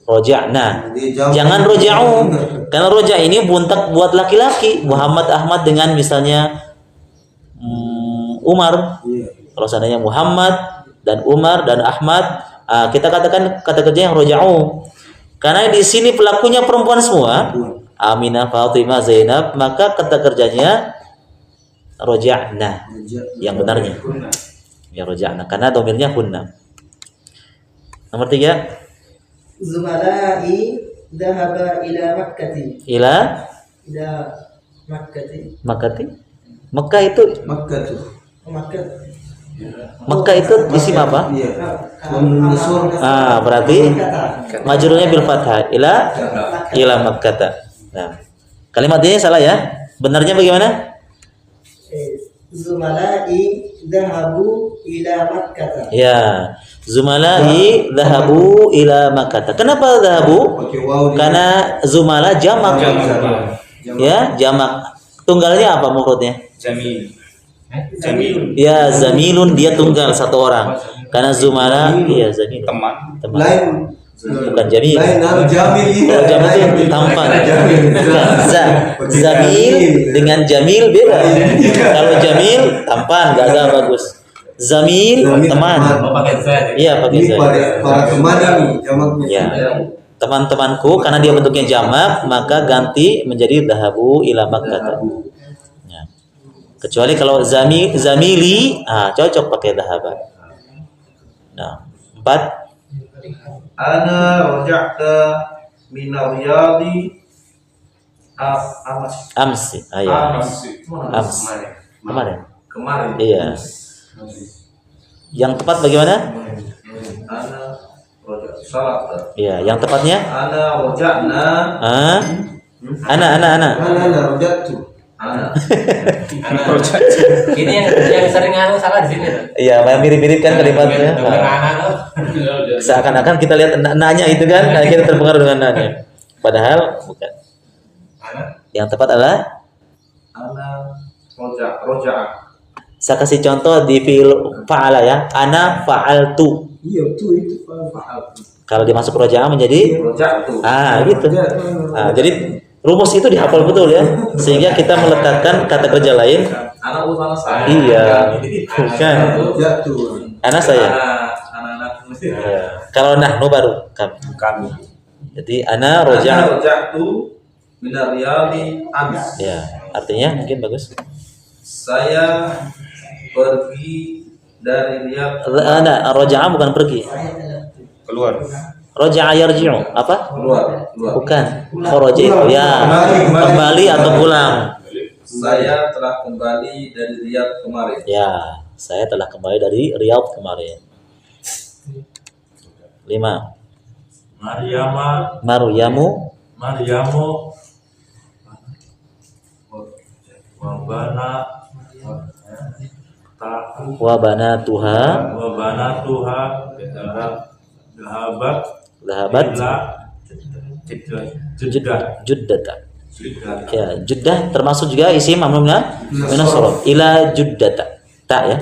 Roja'na. Dia jawab. Jangan roja'u. Karena roja ini buat laki-laki. Muhammad Ahmad dengan misalnya Umar. Iya. Kalau seandainya Muhammad dan Umar dan Ahmad, kita katakan kata kerja yang roja'u. Karena di sini pelakunya perempuan semua. Aminah, Fatimah, Zainab, maka kata kerjanya roja'na. Yang benarnya. Ya roja'na karena domirnya hunna. Nomor 3. Zumalai dhahaba ila Makkati. Ila Makkati. Makkati. Mekah itu Makkah tuh. Makkah. Mekah itu isim apa? Iya. Menyusul. Berarti majrurnya bil fathah ila Makkah. Nah, kalimat ini salah ya. Benarnya bagaimana? Zumalai dhahabu ila Makkah. Ya, zumala'i dhahabu ila Makkah. Kenapa dhahabu? Pakai waw di- Karena zumala jamak. Ya, jamak. Tunggalnya apa mufradnya? Jamil. Jamil. Ya, zamilun, dia tunggal satu orang. Karena zumala, iya zamil. Teman. Teman. Lain Bukan jamil. lain jamil iya. Kalau jamil itu tampan. Bukan. Zamil dengan jamil beda. Kalau jamil tampan, gagah, bagus. Zamil teman. Oh, pakai Z. Iya, pakai Ini Z. para teman ini jamaknya. Ya. Teman-temanku, karena dia bentuknya jamak, maka ganti menjadi dhahabu ila Makkah. Ya. Kecuali kalau zamili, cocok pakai dhahaba. Nah, 4. Ana raja'ta min riyadi Amsi. Ya. Ams. Kemarin. kemarin. Iya. Yang tepat bagaimana? Ana raja'ta salat. Iya, yang tepatnya Ana raja'na ana. Ana rojatu. ana. Ini yang sering salah di sini tuh. Iya, mirip-mirip kan kalimatnya. Dengan anak tuh. Seakan-akan kita lihat nanya itu kan, kayak kita terpengaruh dengan nanya. Padahal bukan. Anak. Yang tepat adalah Ana roja'a. saya kasih contoh di fi'il fa'ala ya. Ana fa'altu. Iya itu fa'al. Kalau dimasuk roja'a menjadi Roja'tu. gitu. Jadi rumus itu dihafal betul ya, sehingga kita meletakkan kata kerja lain. Ana utama saya. Iya, bukan. Rojatu. Anak saya. Anak-anak Ya. Kalau nahnu baru kami. Jadi ana Ana roja'a. roja'tu min riyadi ams. Ya, artinya mungkin bagus. Saya pergi dari Riyadh. Ana roja'a bukan pergi. Keluar. Roja'a yarji'u apa? keluar. Bukan. Kharaja itu ya kembali atau pulang. Saya telah kembali dari Riyadh kemarin. Ya, saya telah kembali dari Riyadh kemarin. 5. Maryamu wa banatuha dhahabat juddata. Ya, juddah termasuk juga isim mamnunna min as-sarf ila juddata. Tak ya.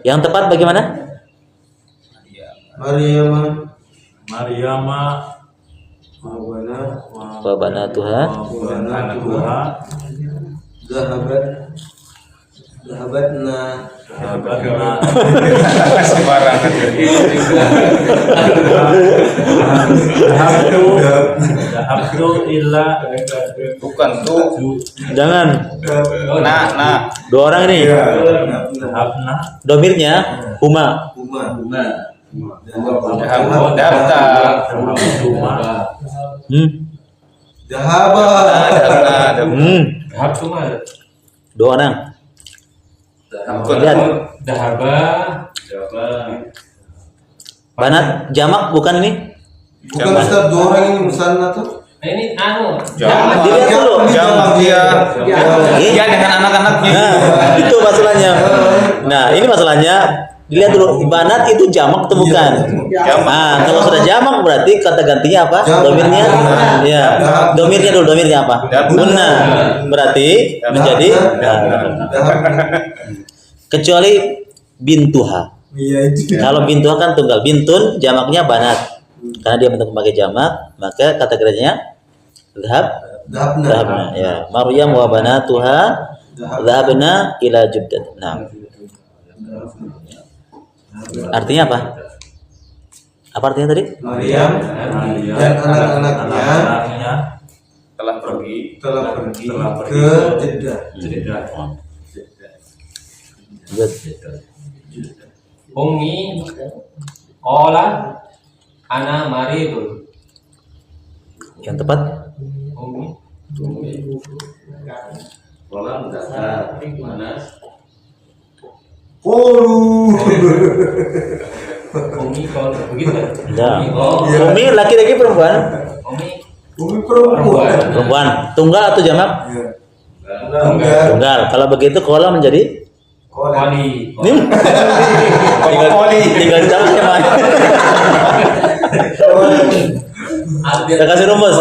Yang tepat bagaimana? Maryama Wa banatuha Zahabatna Sembarangan. Bukan tuh. Jangan. Nah. Dua orang ini. Domirnya huma. Daftar. Dahaba. Dahab cuma Dua orang. Lihat. dahaba. Banat jamak bukan ini? Bukan Ustaz, dua orang ini musanna tuh. Ini anu. Jamak. Dilihat dulu. Jamak dia. Dia dengan anak-anaknya. Nah, itu masalahnya. Nah, ini masalahnya. Dilihat dulu, banat itu jamak atau bukan? Jamak. Nah, kalau sudah jamak berarti kata gantinya apa? Domirnya? Ya. Domirnya dulu, domirnya apa? Bunna. Berarti menjadi kecuali bintuha. Iya itu. Kalau bintuha kan tunggal, bintun jamaknya banat. Karena dia bentuk pakai jamak, maka kata kerjanya dhahabna. Ya, Maryam wa banatuha dhahabna ila juddat. Nah. Artinya apa? Apa artinya tadi? Maryam dan anak-anaknya Telah pergi. ke Jeddah. Good. Ummi qala ana maridun. Yang tepat? Ummi Kolam dasar mana? Ummi qala begitu. Ya. Ummi Umi laki-laki perempuan? Ummi Bumi perempuan. Perempuan. Tunggal atau jamak? Iya. Tunggal. Kalau begitu kola menjadi Koli. tinggal cara mana? Kita kasih rumus.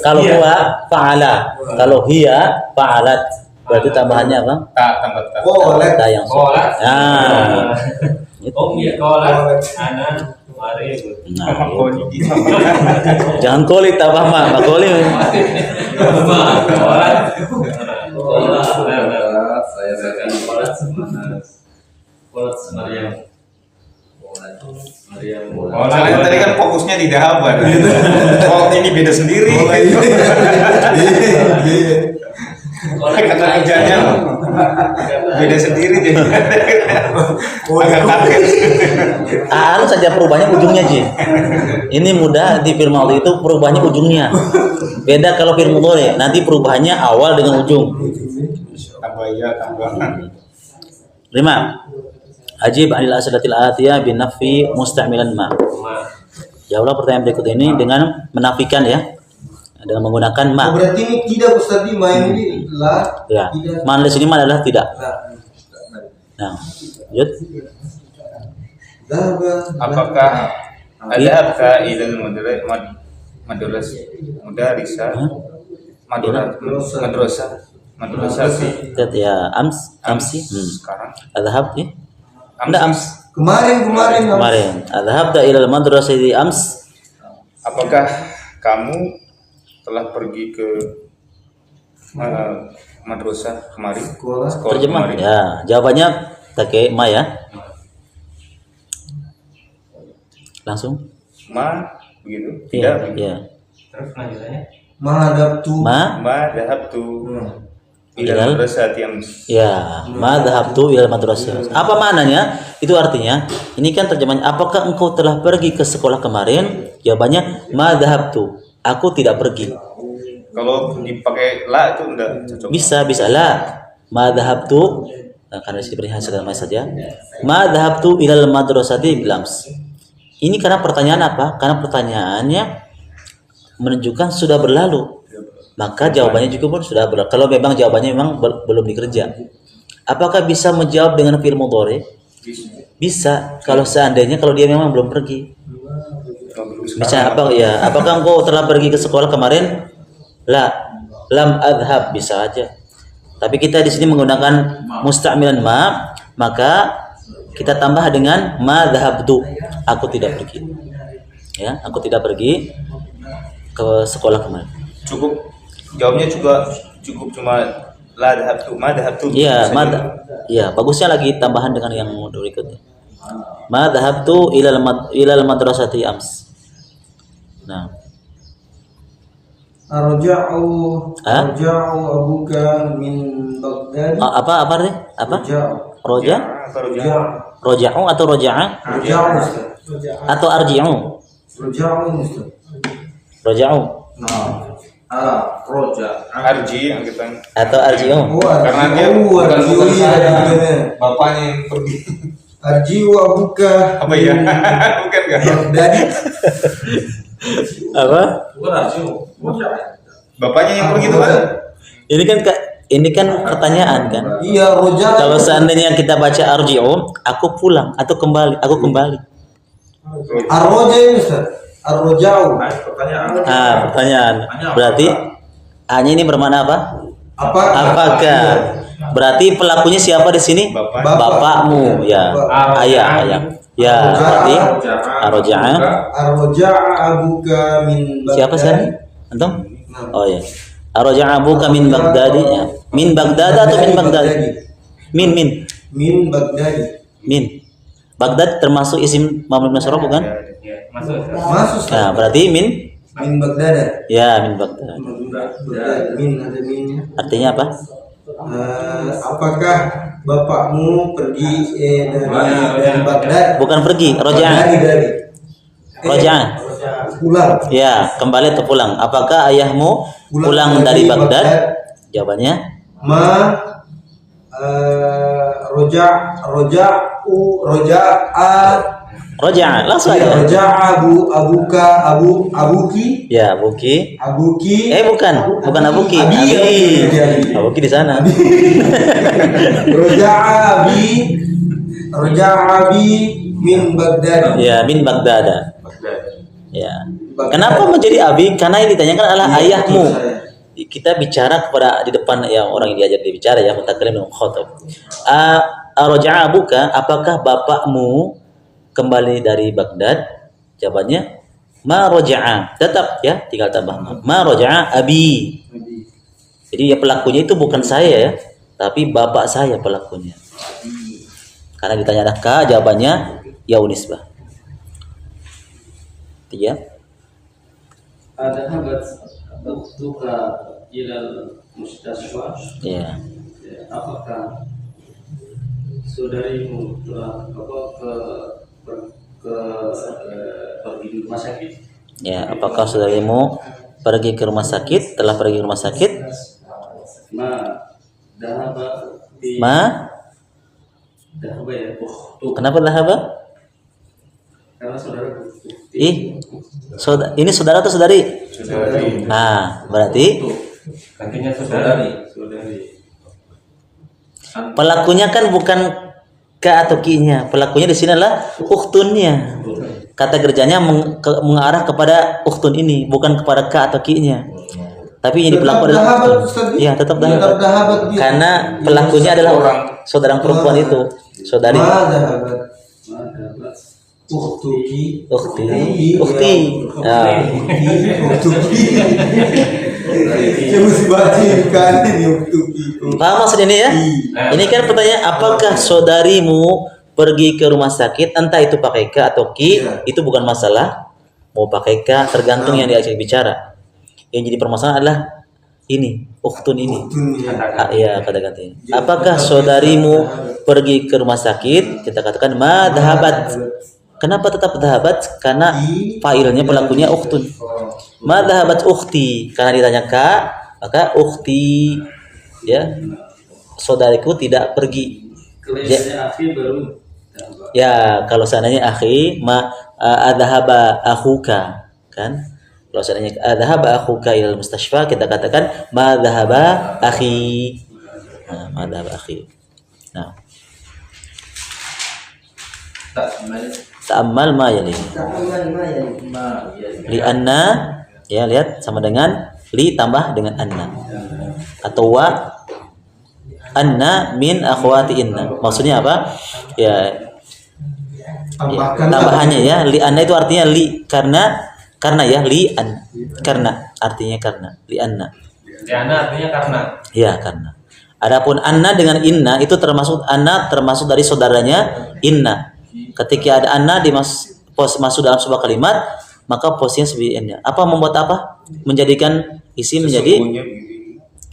Kalau huwa fa'ala, kalau hiya fa'alat. Berarti tambahannya apa? Tak tambah tak. Kolet. Ta yang Kolat. Nah. Kolat. Ana. Mari. Nah, Koli. jangan koli tambah ma, koli. Kolat. Saya akan Kolat semanas. Kolat Maryam. Maryam. Oh, kalian tadi kan fokusnya di dahaban. Oh, ini beda sendiri. Kata kerjanya beda sendiri jadi. Agak kaget. Anu saja perubahannya ujungnya Ji. Ini mudah di firman Allah itu perubahannya ujungnya. Beda kalau firman Allah nanti perubahannya awal dengan ujung. Tambah iya, tambah. 5. Ajib anil asadatil atiyah bin nafi musta'milan ma. Jawablah pertanyaan berikut ini dengan menafikan ya. Dengan menggunakan ma. Oh, berarti ini tidak Ustaz di main ini lah. Ya. Tidak. Ma di sini ma adalah tidak. Lah. Nah, lanjut. Apakah adhabka ilal madrasah sih Lihat ya amsi. sekarang Adhab ya. Enggak ams. Kemarin. Adhabta ilal madrasati ams. apakah kamu telah pergi ke madrasah kemarin? Sekolah Terjemah. kemarin. Ya, jawabannya pakai ma ya. Langsung. Begitu? Iya, Tidak. iya. Terus lanjutannya. Menghadap tuh. Ma dhahabtu ilal madrasati ams. Ya, ma dhahabtu ilal madrasah. Apa maknanya? Itu artinya, ini kan terjemahannya, apakah engkau telah pergi ke sekolah kemarin? Jawabannya, ma dhahabtu. Aku tidak pergi. Kalau dipakai la itu enggak cocok. Bisa lah. Ma dhahabtu, nah, karena diberi hasil nama saja. Ma dhahabtu ilal madrasati bilams. Ini karena pertanyaan apa? Karena pertanyaannya menunjukkan sudah berlalu. Maka jawabannya juga pun sudah berlalu. Kalau memang jawabannya memang belum dikerja. Apakah bisa menjawab dengan fi'il mudhari? Bisa. Kalau seandainya kalau dia memang belum pergi. Bisa apa ya? Apakah engkau telah pergi ke sekolah kemarin? La, lam adhab, bisa aja. Tapi kita di sini menggunakan musta'milan ma, maka kita tambah dengan ma dhahabtu. Aku tidak pergi. Ya, aku tidak pergi ke sekolah kemarin. Cukup jawabnya juga cukup cuma la dhahabtu ma dhahabtu. Iya, iya, bagusnya lagi tambahan dengan yang berikutnya. Ma dhahabtu ilal madrasati ams. Nah, Arja'u abuka min Baghdad. apa artinya? Apa? Roja? Roja'u atau roja'a? Raja'u Ustaz. Atau arji'u? Raja'u Ustaz. Roja'u roja. Arji yang kita atau arji'u? karena dia bukan Bapaknya yang pergi. Arji'u abuka. apa ya? Bukan kan? Baghdad. Apa? Bukan rasio. Bapaknya yang pergi itu kan? Ini kan pertanyaan kan. Iya, roja. Kalau seandainya kita baca arji'u, aku pulang atau kembali, aku kembali. Ar-roja ini Ustaz. Ar-roja'u. Pertanyaan. Berarti hanya ini bermakna apa? Apakah? Berarti pelakunya siapa di sini? Bapak. Bapakmu, ya. Ayah. Ya, berarti arja'a. Ar-roja'a abuka min Baghdad. Siapa sih? Antum? Oh ya. Arja'a abuka min Baghdad ya. Min Baghdad atau min Baghdad? Min. Min Baghdad. Min. Baghdad termasuk isim mabni masroh bukan? Ya, masuk. Masuk Ustaz. Nah, berarti min. Min Baghdad. Ya, min Baghdad. Baghdad. Min ada minnya. Artinya apa? Apakah bapakmu pergi dari Baghdad? Bukan pergi, roja'a. Dari. Roja'a. Pulang. Ya, kembali atau pulang. Apakah ayahmu pulang dari Baghdad? Jawabannya Roja'a, langsung aja. Raja'a abuki. Ya, Buki. Abuki. Bukan Abuki. Abi. Abuki di sana. Raja'a abi min Baghdad. Ya, min Baghdad. Ya. Kenapa menjadi abi? Karena yang ditanyakan adalah ayahmu. Kita bicara kepada di depan yang orang yang diajak bicara ya, mutakallim dengan khatab. Raja'a abuka, apakah bapakmu kembali dari Baghdad? Jawabannya ma raja'a. Tetap ya, tinggal tambah ma raja'a abi. Jadi ya pelakunya itu bukan saya ya, tapi bapak saya pelakunya. Karena ditanya ada ka, jawabannya ya unisbah. 3. Adhabat ukhtuka ilal mustasfa. Ya. Apakah saudarimu telah pergi di rumah sakit? Ya, apakah saudarimu pergi ke rumah sakit? Telah pergi ke rumah sakit? Dahaba ya. Kenapa dahaba? Karena saudara Ini saudara atau saudari? Saudari. Nah, berarti Gantinya saudari. pelakunya kan bukan ka atau ki-nya. Pelakunya di sini adalah uktunnya. Kata kerjanya mengarah kepada uktun ini, bukan kepada ka atau ki-nya. Tapi yang pelaku adalah uktun. Iya, tetap dahabat. Karena pelakunya adalah saudara perempuan itu, saudari. Ukti. Nah. Dia mesti baca kan ini ukti. Paham maksud ini ya? Ini kan pertanyaan, apakah saudarimu pergi ke rumah sakit, entah itu pakai ka atau ki, itu bukan masalah. Mau pakai ka tergantung yang diajak bicara. Yang jadi permasalahan adalah ini, uktun ini. Iya, kata ganti. Apakah saudarimu pergi ke rumah sakit? Kita katakan ma dhahabat. Kenapa tetap dhahabat? Karena failnya pelakunya uktun. Ma dhahabat ukhti, karena ditanya ka, maka ukhti ya, saudariku tidak pergi. Kelebihannya akhi baru. Ya, kalau seandainya akhi ma adhaba akhuka, kan? Kalau seandainya adhaba akhuka ilal mustashfa, kita katakan ma dhahaba akhi. Nah, ma dhahaba akhi. Nah, ta'ammal ma yali. Li anna, ya lihat sama dengan li tambah dengan anna. Atau wa anna min akhwati inna. Maksudnya apa? Ya, tambahannya ya, li anna itu artinya li karena ya li an, karena artinya karena li anna. Li anna artinya karena. Ya, karena. Adapun anna dengan inna itu termasuk anna termasuk dari saudaranya inna. Ketika ada anna masuk dalam sebuah kalimat, maka posisinya seperti inna. Apa membuat apa? Menjadikan isim menjadi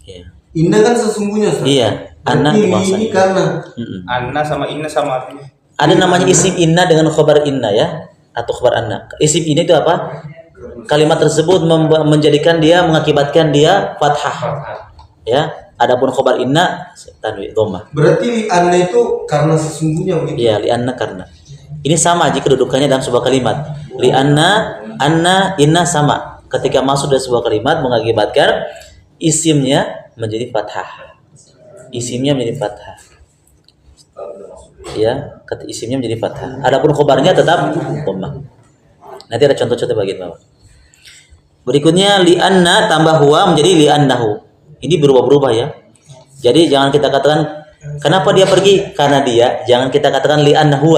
ya. Inna kan sesungguhnya. Iya, anna ini karena Anna sama inna sama artinya. ada namanya isim inna dengan khabar inna ya, atau khabar anna. Isim inna itu apa? Kalimat tersebut menjadikan dia, mengakibatkan dia fathah. Ya, adapun khabar inna tanwin dhammah. berarti li anna itu karena sesungguhnya begitu. Iya, li anna karena. Ini sama jika kedudukannya dalam sebuah kalimat. Li anna, inna sama. Ketika masuk dalam sebuah kalimat mengakibatkan isimnya menjadi fathah. Isimnya menjadi fathah. Ya, kata isimnya menjadi fathah. Adapun khabarnya tetap dhammah. Nanti ada contoh-contoh bagian bawah. Berikutnya li anna tambah huwa menjadi li annahu. Ini berubah-berubah ya. Jadi jangan kita katakan kenapa dia pergi? Karena dia. Jangan kita katakan li annahu.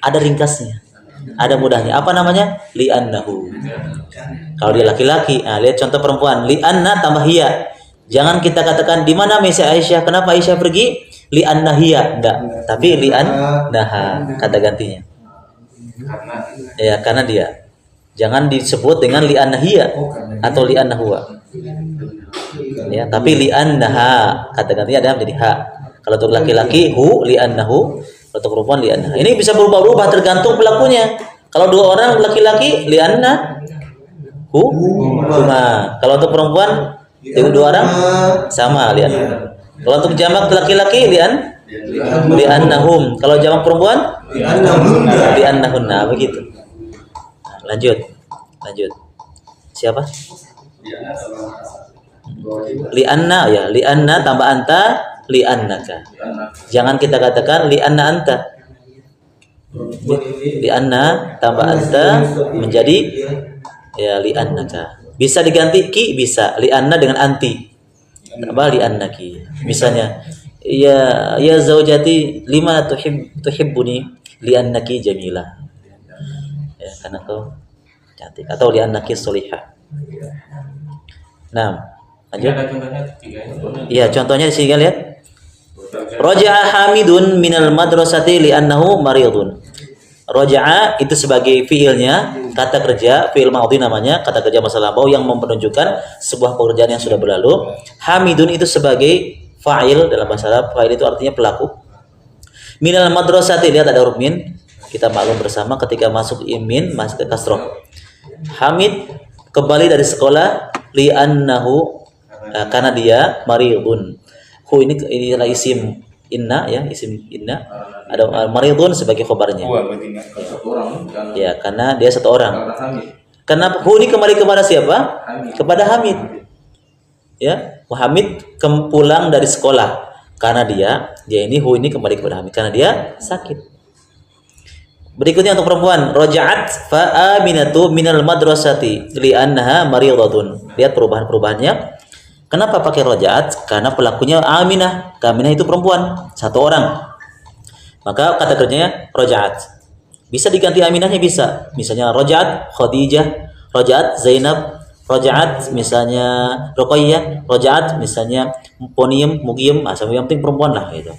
Ada ringkasnya. Ada mudahnya. Apa namanya? Li annahu. Kalau dia laki-laki, lihat contoh perempuan. Li anna tambah hiya. Jangan kita katakan di mana Mesya Aisyah? Kenapa Aisyah pergi? Li anna hiya. Enggak. Tapi li annaha kata gantinya. Ya, karena dia. Jangan disebut dengan li anna hiya atau li annahu. Ya, tapi li annaha kata gantinya ada menjadi ha. Kalau untuk laki-laki hu li annahu, kalau untuk perempuan li annaha. Ini bisa berubah-ubah tergantung pelakunya. Kalau dua orang laki-laki li anna hu huma. Kalau untuk perempuan dua orang sama li anna. Kalau untuk jamak laki-laki li an Li'annahum. Kalau jamak perempuan li'annahunna, begitu. Nah, lanjut. Siapa? Li'anna, ya, li'anna tambah anta, li'annaka. Jangan kita katakan li'anna anta. Li'anna tambah anta menjadi ya li'annaka. Bisa diganti ki, bisa. Li'anna dengan anti. Tambah li'annaki. Misalnya, ya zaujati lima tuhibbuni li'annaki jamilah. Ya, karena kau cantik, atau li'annaki solihah. Nah, lanjut. Ada contohnya ketiga ini. Iya, contohnya di sini kan lihat. Raja'a Hamidun minal madrasati li'annahu maridun. Raja'a itu sebagai fiilnya, kata kerja, fiil madhi namanya, kata kerja masa lampau yang menunjukkan sebuah pekerjaan yang sudah berlalu. Hamidun itu sebagai fa'il dalam bahasa Arab. Fa'il itu artinya pelaku. Minal madrasati, lihat ada huruf min. Kita maklum bersama ketika masuk min masuk ke kasroh. Hamid kembali dari sekolah li'annahu, karena dia maridun. Hu ini adalah isim inna, ya, isim inna. Ada maridun sebagai khabarnya. Ya, karena dia satu orang. Karena hu ini kembali kepada siapa? Kepada Hamid. Ya, Hamid pulang dari sekolah. Karena dia ini hu ini kembali kepada Hamid karena dia sakit. Berikutnya untuk perempuan, raja'at fa aminatu minal madrasati li'annaha maridatun. Lihat perubahan-perubahannya. Kenapa pakai raja'at? Karena pelakunya Aminah. Aminah itu perempuan, satu orang. Maka kata kerjanya raja'at. Bisa diganti Aminahnya, bisa. Misalnya raja'at Khadijah, raja'at Zainab, raja'at misalnya Ruqayyah, raja'at misalnya Poniem, Mugiem, yang penting perempuan lah gitu.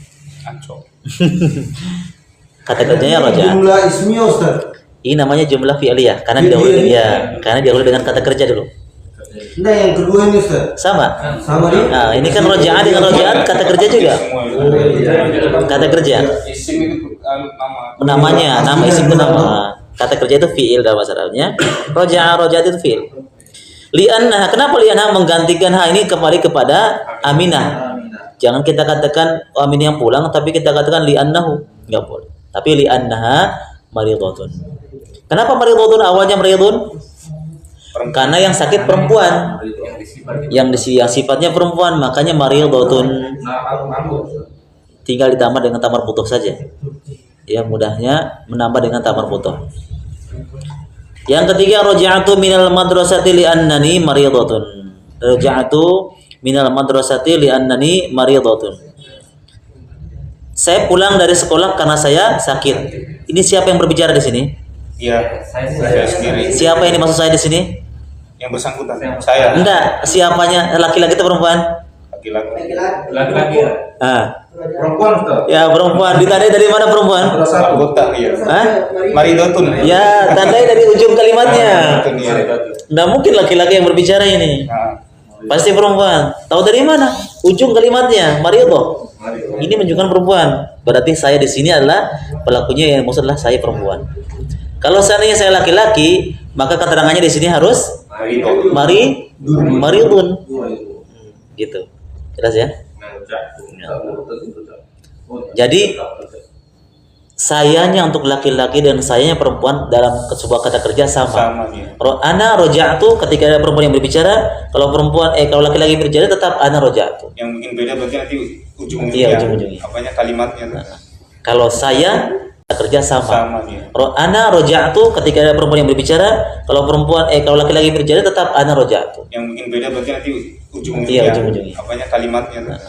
Kata kerjanya raja'at. Jumlah ismiyah Ustaz. Ini namanya jumlah fi'liyah karena didahului karena didahului dengan kata kerja dulu. Nah, yang kedua ini Ustaz. Sama Sama dia? Nah, ini kan raja'at dengan raja'at kata kerja juga. Kata kerja. Isim itu Namanya, nama isim itu nama. Kata kerja itu fi'il dalam bahasa Arabnya. Raja'at itu fi'il. Li'anna, kenapa li'anna menggantikan ha ini kembali kepada Aminah? Jangan kita katakan Aminah yang pulang, tapi kita katakan li'annahu. Enggak boleh. Tapi li'annaha maridatun. Kenapa maridatun awalnya maridun? Karena yang sakit perempuan, yang sifatnya perempuan, makanya maridatun. Tinggal ditambah dengan tamar butuh saja. Ya, mudahnya menambah dengan tamar butuh. Yang ketiga, raja'atu minal madrasati li'annani maridatun. Raja'atu minal madrasati li'annani maridatun. Saya pulang dari sekolah karena saya sakit. Ini siapa yang berbicara di sini? Iya, saya sendiri. Siapa yang dimaksud saya di sini? Yang bersangkutan, saya. Enggak, siapanya? Laki-laki atau perempuan? Laki-laki. Laki-laki ya. Perempuan Ustaz. Ya, perempuan. Ditandai dari mana perempuan? Anggota, iya. Hah? Maridotun. Ya, tandai dari ujung kalimatnya. Maridotun, iya. Nggak mungkin laki-laki yang berbicara ini. Nah, Pasti perempuan. Tahu dari mana? Ujung kalimatnya, marido. Ini menunjukkan perempuan. Berarti saya di sini adalah pelakunya, yang maksud adalah saya perempuan. Kalau seandainya saya laki-laki, maka keterangannya di sini harus maridun. Gitu. Jelas ya? Jadi sayanya untuk laki-laki dan sayanya perempuan dalam sebuah kata kerja sama. iya. Ana roja'tu ketika ada perempuan yang berbicara, kalau laki-laki berbicara tetap ana roja'tu. Yang mungkin beda berarti nanti ujung-ujungnya. Iya, ujung-ujungnya. Apanya kalimatnya. Kalau saya kata kerja sama. Iya. Ana roja'tu ketika ada perempuan yang berbicara, kalau laki-laki berbicara tetap ana roja'tu. Yang mungkin beda berarti nanti ujung-ujungnya. Iya, ujung-ujungnya. Apanya kalimatnya.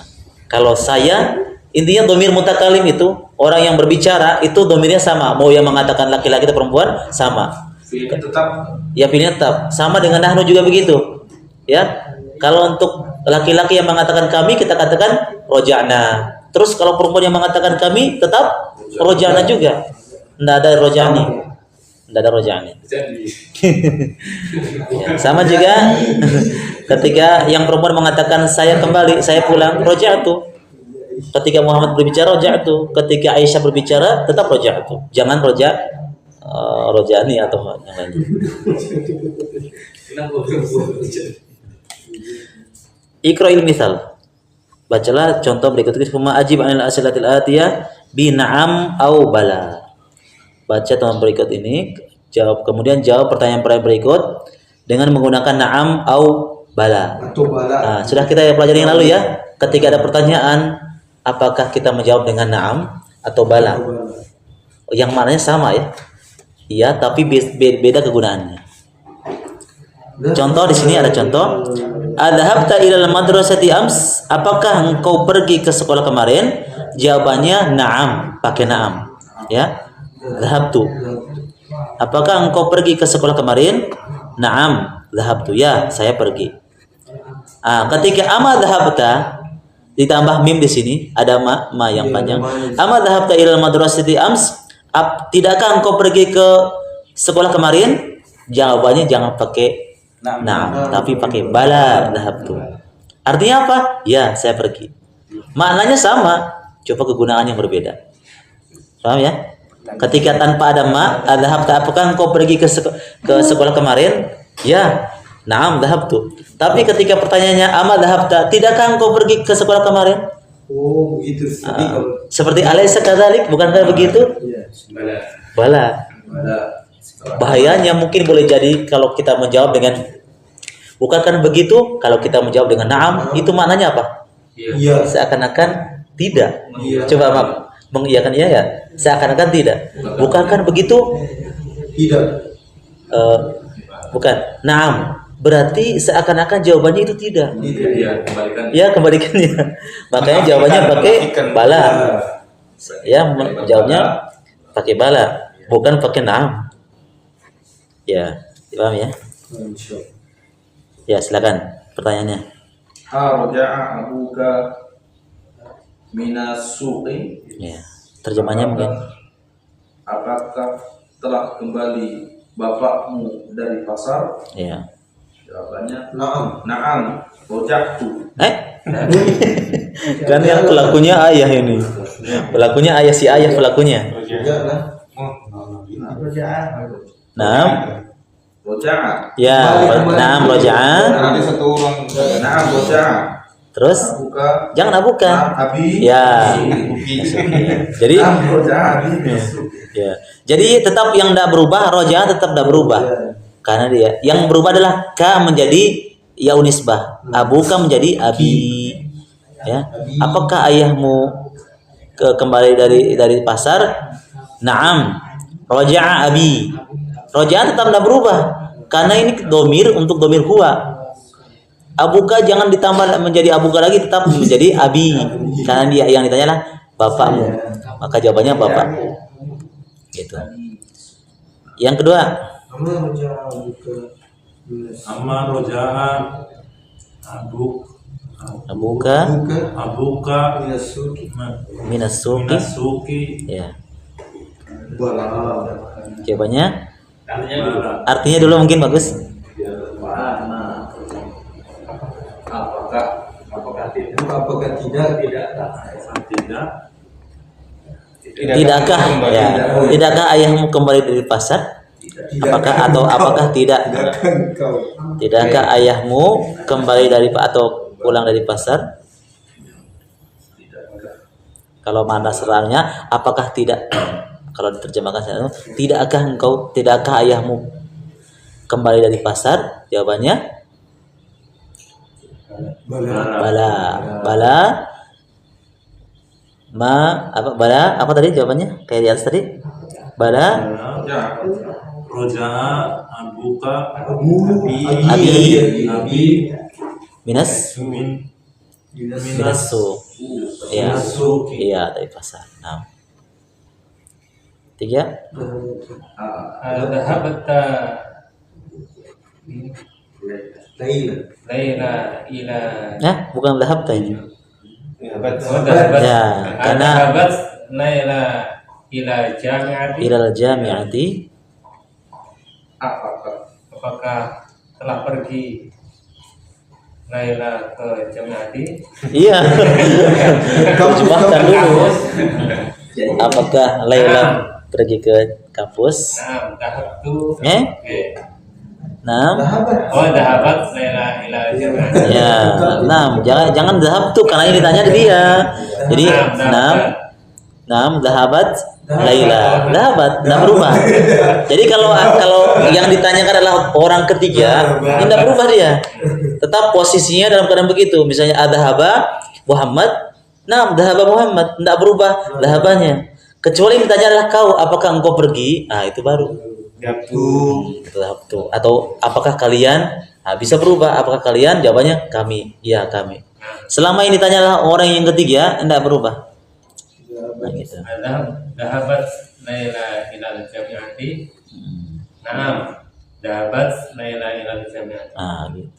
Kalau saya, intinya domir mutakalim itu orang yang berbicara itu domirnya sama. Mau yang mengatakan laki-laki atau perempuan sama. Pilih tetap. Ya, pilihnya tetap. Sama dengan nahnu juga begitu. Ya. Kalau untuk laki-laki yang mengatakan kami, kita katakan roja'na. Terus kalau perempuan yang mengatakan kami, tetap roja'na juga. Tidak ada roja'ni. Tidak ada roja'ni. Ya, sama juga ketika yang perempuan mengatakan saya kembali, saya pulang, roja'tu. Ketika Muhammad berbicara, roja'tu. Ketika Aisyah berbicara, tetap roja'tu. Jangan roja'ni atau yang lain. Iqra'il misal. Bacalah contoh berikut ini. Summa ajib 'anil as'ilatil atiyah bi na'am au bala. Baca contoh berikut ini, kemudian jawab pertanyaan-pertanyaan berikut dengan menggunakan na'am au bala. Atau bala. Nah, sudah kita pelajari yang lalu ya. Ketika ada pertanyaan, apakah kita menjawab dengan na'am atau bala? Yang maknanya sama ya. Iya, tapi beda kegunaannya. Contoh di sini ada contoh. Adhabta ilal madrasati ams? Apakah engkau pergi ke sekolah kemarin? Jawabannya na'am, pakai na'am. Ya. Dhahabtu. Apakah engkau pergi ke sekolah kemarin? Na'am, dhahabtu. Ya, saya pergi. Ketika ama dhahabta ditambah mim di sini, ada ma yang panjang. Ama dhahabta ilal madrasati ams? Tidakkah engkau pergi ke sekolah kemarin? Jawabannya jangan pakai na'am, tapi pakai bala dhahabtu. Artinya apa? Ya, saya pergi. Maknanya sama, coba kegunaannya berbeda. Paham ya? Ketika tanpa ada ma, dhahabta, apakah engkau pergi ke sekolah kemarin? Ya, na'am dhahabtu. Tapi ketika pertanyaannya ama dhahabta, tidakkah engkau pergi ke sekolah kemarin? Oh, begitu. Seperti alaysa kadzalik, bukankah begitu? Bala. Bahayanya mungkin boleh jadi kalau kita menjawab dengan bukankah begitu, kalau kita menjawab dengan na'am, itu maknanya apa? Iya. Seakan-akan tidak. Iya. Coba mengiyakan iya ya? Seakan-akan tidak. Bukankah begitu? Tidak. Bukan. Na'am. Berarti seakan-akan jawabannya itu tidak. Iya, kembalikan. Ya, kembalikannya. Makanya jawabannya pakai bala. Ya, jawabnya pakai bala, bukan pakai na'am. Ya, paham ya? Ya, silakan pertanyaannya. Arja'a abuka minas suqi? Ya, terjemahnya mungkin. Apakah telah kembali bapakmu dari pasar? Ya. Jawabannya Na'am. na'am, roja'tu. Kan yang pelakunya ayah ini. Pelakunya ayah, si ayah pelakunya. Naam. Roja'a. Ya, naam roja'a. Ada satu orang Na'am, roja'a. Terus Abuka. jangan abuka. Abi. Ya. Jadi Na'am, roja'a abi. ya. Jadi tetap yang tidak berubah, roja'a tetap tidak berubah. Karena dia yang berubah adalah ka menjadi ya unisbah, abuka menjadi abi. Ya. Apakah ayahmu kembali dari pasar? Naam. Roja'a abi. Roja'a tetap tidak berubah. Karena ini domir untuk domir huwa. Abuka jangan ditambah menjadi abuka lagi, tetap menjadi abi. Karena dia yang ditanya lah bapakmu. Maka jawabannya bapak. Gitu. Yang kedua, Amma roja'a abuka abuka minas suqi. minasuki Ya. Jawabannya Artinya artinya dulu mungkin bagus. Apakah tidak? Apakah tidak? Tidakkah ya? Tidakkah ayahmu kembali dari pasar? Apakah tidak? Tidakkan kau. Tidakkah ayahmu kembali dari atau pulang dari pasar? Kalau mana serangnya, apakah tidak? Kalau diterjemahkan saya, tidakkah ayahmu kembali dari pasar? Jawabannya bala. Bala apa tadi jawabannya? Kayak di atas tadi. Bala roja'a abuka abi minas suq. Ya. Iya, dari pasar. Nah. 3. Dhahabta Laila. ila Bukan dhahabta ini. Dhahabat. Ya, karena dhahabat Laila ila jami'ati. ilal jami'ati. Apakah telah pergi Laila ke jami'ati? Iya. Terjemahkan dulu. Apakah Laila pergi ke kampus? Nah, dhahabtu. Eh? Oke. Naam. Oh, dhahabat Laila ila jami'ati. Ya, naam. Jangan zahab tuh karena ini ditanya dia. Jadi naam dhahabat Laila. Dhahabat enggak berubah. Jadi kalau yang ditanyakan adalah orang ketiga, tidak berubah dia. Tetap posisinya dalam keadaan begitu. Misalnya adhaba Muhammad, naam dhahaba Muhammad, tidak berubah dhahabannya. Kecuali yang ditanya adalah kau, apakah engkau pergi? Ah, itu baru. Tuh. Atau apakah kalian? Nah, bisa berubah. Apakah kalian? Jawabannya kami. Iya, kami. Selama ini ditanyalah orang yang ketiga, tidak berubah. Nah, gitu. Dhahabat Laila ila jami'ati. Naam. Dhahabat Laila ila jami'ati. Ah, gitu.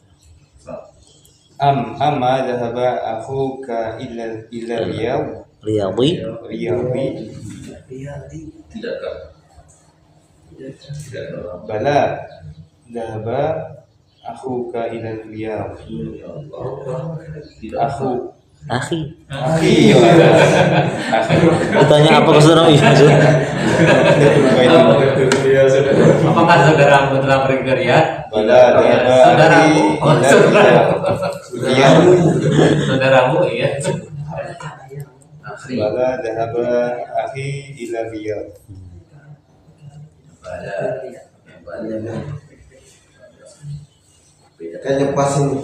Amma dhahaba akhuka ila Riyadhi. Riyadhi. Tidakkah? Bala dhahaba akhuka ila Riyadh. Akhi. Akhi. Bertanya apa ke saudara? Iya, maksud. Apakah saudaramu telah pergi ke Riyadh? Bala dhahaba Saudaramu. Oh, akhi ila saudaramu. Riyadh. Saudaramu, iya. Bala dhahaba akhi ila Riyadh. Kayaknya pas ini.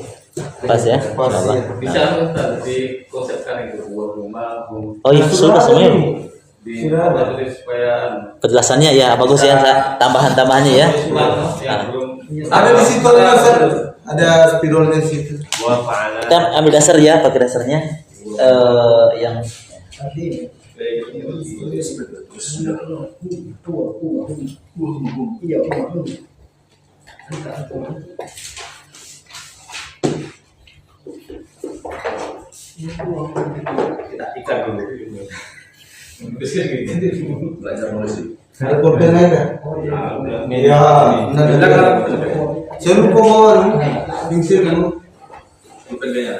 Pas ya? Pas Allah. ya. Bisa nggak dikonsepkan itu buah rumah Oh, itu sudah semuanya. di tulis supaya Penjelasannya ya bagus ya, tambahan-tambahannya ya. yang belum Ada di situ ada dasar. Ada spidolnya di situ. Wa fa'ala. Kita ambil dasar ya, pakai dasarnya. Yang kita ikat dulu. Belajar nulis. Ada pulpen lain kan? Ya, benar. Saya lupa bawa pensil kamu. Pulpennya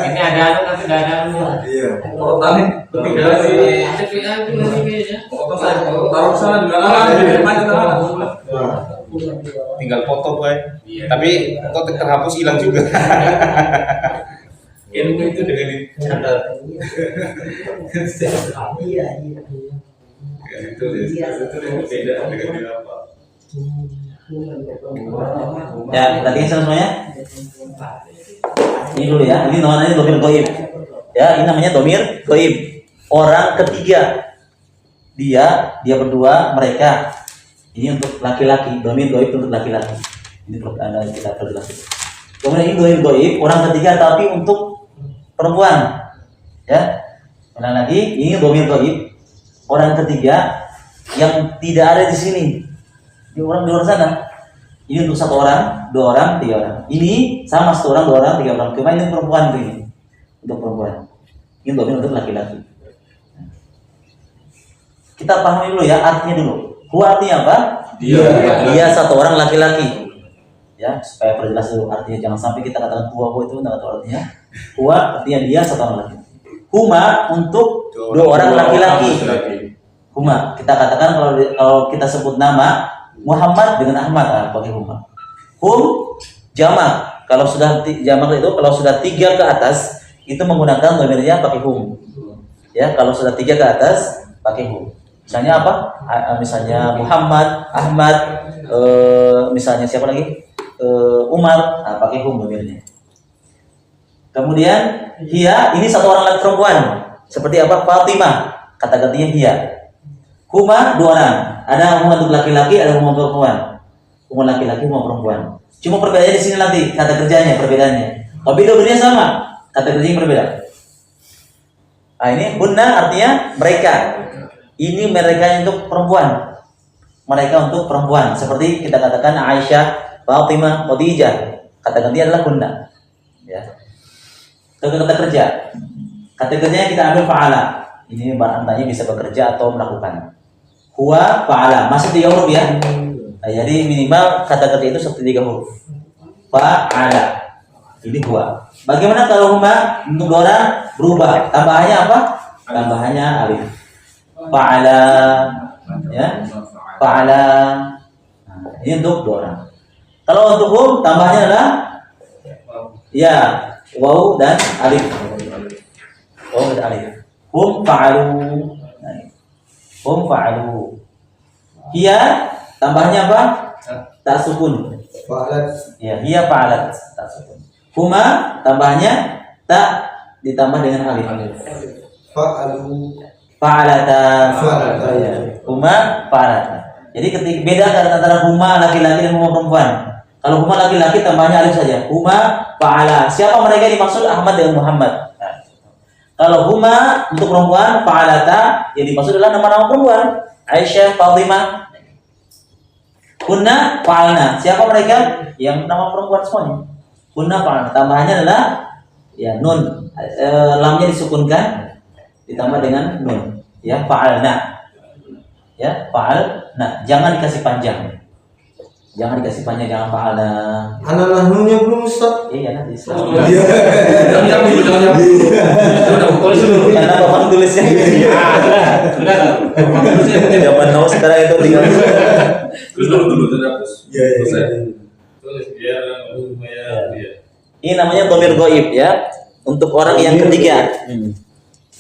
Ini ada anu tapi tidak ada anu. Iya. tadi tinggal di CPA itu nanti kayaknya. taruh sana di belakang di depan di tengah. Tinggal foto boy. Iya. Tapi foto terhapus hilang juga. Ilmu itu dengan dicatat. Iya. Itu beda dengan di apa? ya tadi semuanya. Ini dulu ya. Ini namanya domir goib. Ya, ini namanya domir goib. Orang ketiga. Dia berdua, mereka. Ini untuk laki-laki. Domir goib untuk laki-laki. Ini perlu Anda kita perjelas. Kemudian ini domir goib orang ketiga tapi untuk perempuan. Ya. Ulang lagi, ini domir goib orang ketiga yang tidak ada di sini. Di luar sana. Ini untuk satu orang, dua orang, tiga orang. Ini sama satu orang, dua orang, tiga orang. Cuma ini perempuan ini. Untuk perempuan. Ini domir untuk laki-laki. Kita pahami dulu ya artinya dulu. Huwa artinya apa? Dia satu orang laki-laki. Ya, supaya perjelas dulu artinya, jangan sampai kita katakan huwa itu enggak tahu artinya. Huwa artinya dia satu orang laki-laki. Huma untuk dua orang laki-laki. Huma, kita katakan kalau kita sebut nama Muhammad dengan Ahmad pakai huma. Hum jamak. Kalau sudah jamak itu kalau sudah tiga ke atas itu menggunakan domirnya pakai hum. Ya, kalau sudah tiga ke atas pakai hum. Misalnya apa? Misalnya Muhammad, Ahmad, misalnya siapa lagi? Umar, pakai hum domirnya. Kemudian hiya, ini satu orang laki perempuan. Seperti apa? Fatimah, kata gantinya hiya. Huma dua orang. Ada huma untuk laki-laki, ada huma untuk perempuan. Huma laki-laki, huma perempuan. Cuma perbedaannya di sini nanti kata kerjanya perbedaannya. Tapi domirnya sama, kata kerjanya berbeda. Nah, ini hunna artinya mereka. Ini mereka untuk perempuan. Mereka untuk perempuan. Seperti kita katakan Aisyah, Fatimah, Khadijah. Kata gantinya adalah hunna. Ya. Kata kerja. Kata kerjanya kita ambil fa'ala. Ini barangkali bisa bekerja atau melakukan. Huwa fa'ala. Masih 3 huruf ya. Nah, jadi minimal kata kerja itu seperti 3 huruf. Fa'ala. Ini huwa. Bagaimana kalau huma untuk 2 orang berubah? Tambahannya apa? Tambahannya alif. Fa'ala. Ya. fa'ala. Nah, ini untuk dua orang. Kalau untuk hum tambahnya adalah ya waw dan alif. Waw dan alif. Hum fa'alu. Nah, hum fa'alu. Hiya tambahnya apa? Tak sukun. Fa'alat. Ya, hiya fa'alat. Tak sukun. Huma tambahnya tak ditambah dengan alif. Fa'alu. Fa'alata. Fa'alata. Ya. Huma fa'alata. Jadi ketika beda antara huma laki-laki dan huma perempuan. Kalau huma laki-laki tambahnya alif saja. Huma fa'ala. Siapa mereka yang dimaksud? Ahmad dan Muhammad. Nah. Kalau huma untuk perempuan, fa'alata yang dimaksud adalah nama-nama perempuan. Aisyah, Fatimah. Kunna fa'alna. Siapa mereka? Yang nama perempuan semuanya. Kunna fa'alna. Tambahannya adalah ya nun. Lamnya disukunkan ditambah dengan nun. Ya, fa'alna. Ya, fa'alna. Jangan dikasih panjang. Jangan dikasih panjang, jangan fa'alna. Anak nahnunya belum Ustaz. Iya, nanti. Sudah. Karena bapak tulisnya. Zaman now sekarang itu tinggal. Dulu terhapus. Iya. Tulis biar lumayan dia. Ini namanya dhamir ghaib ya. Untuk orang yang ketiga.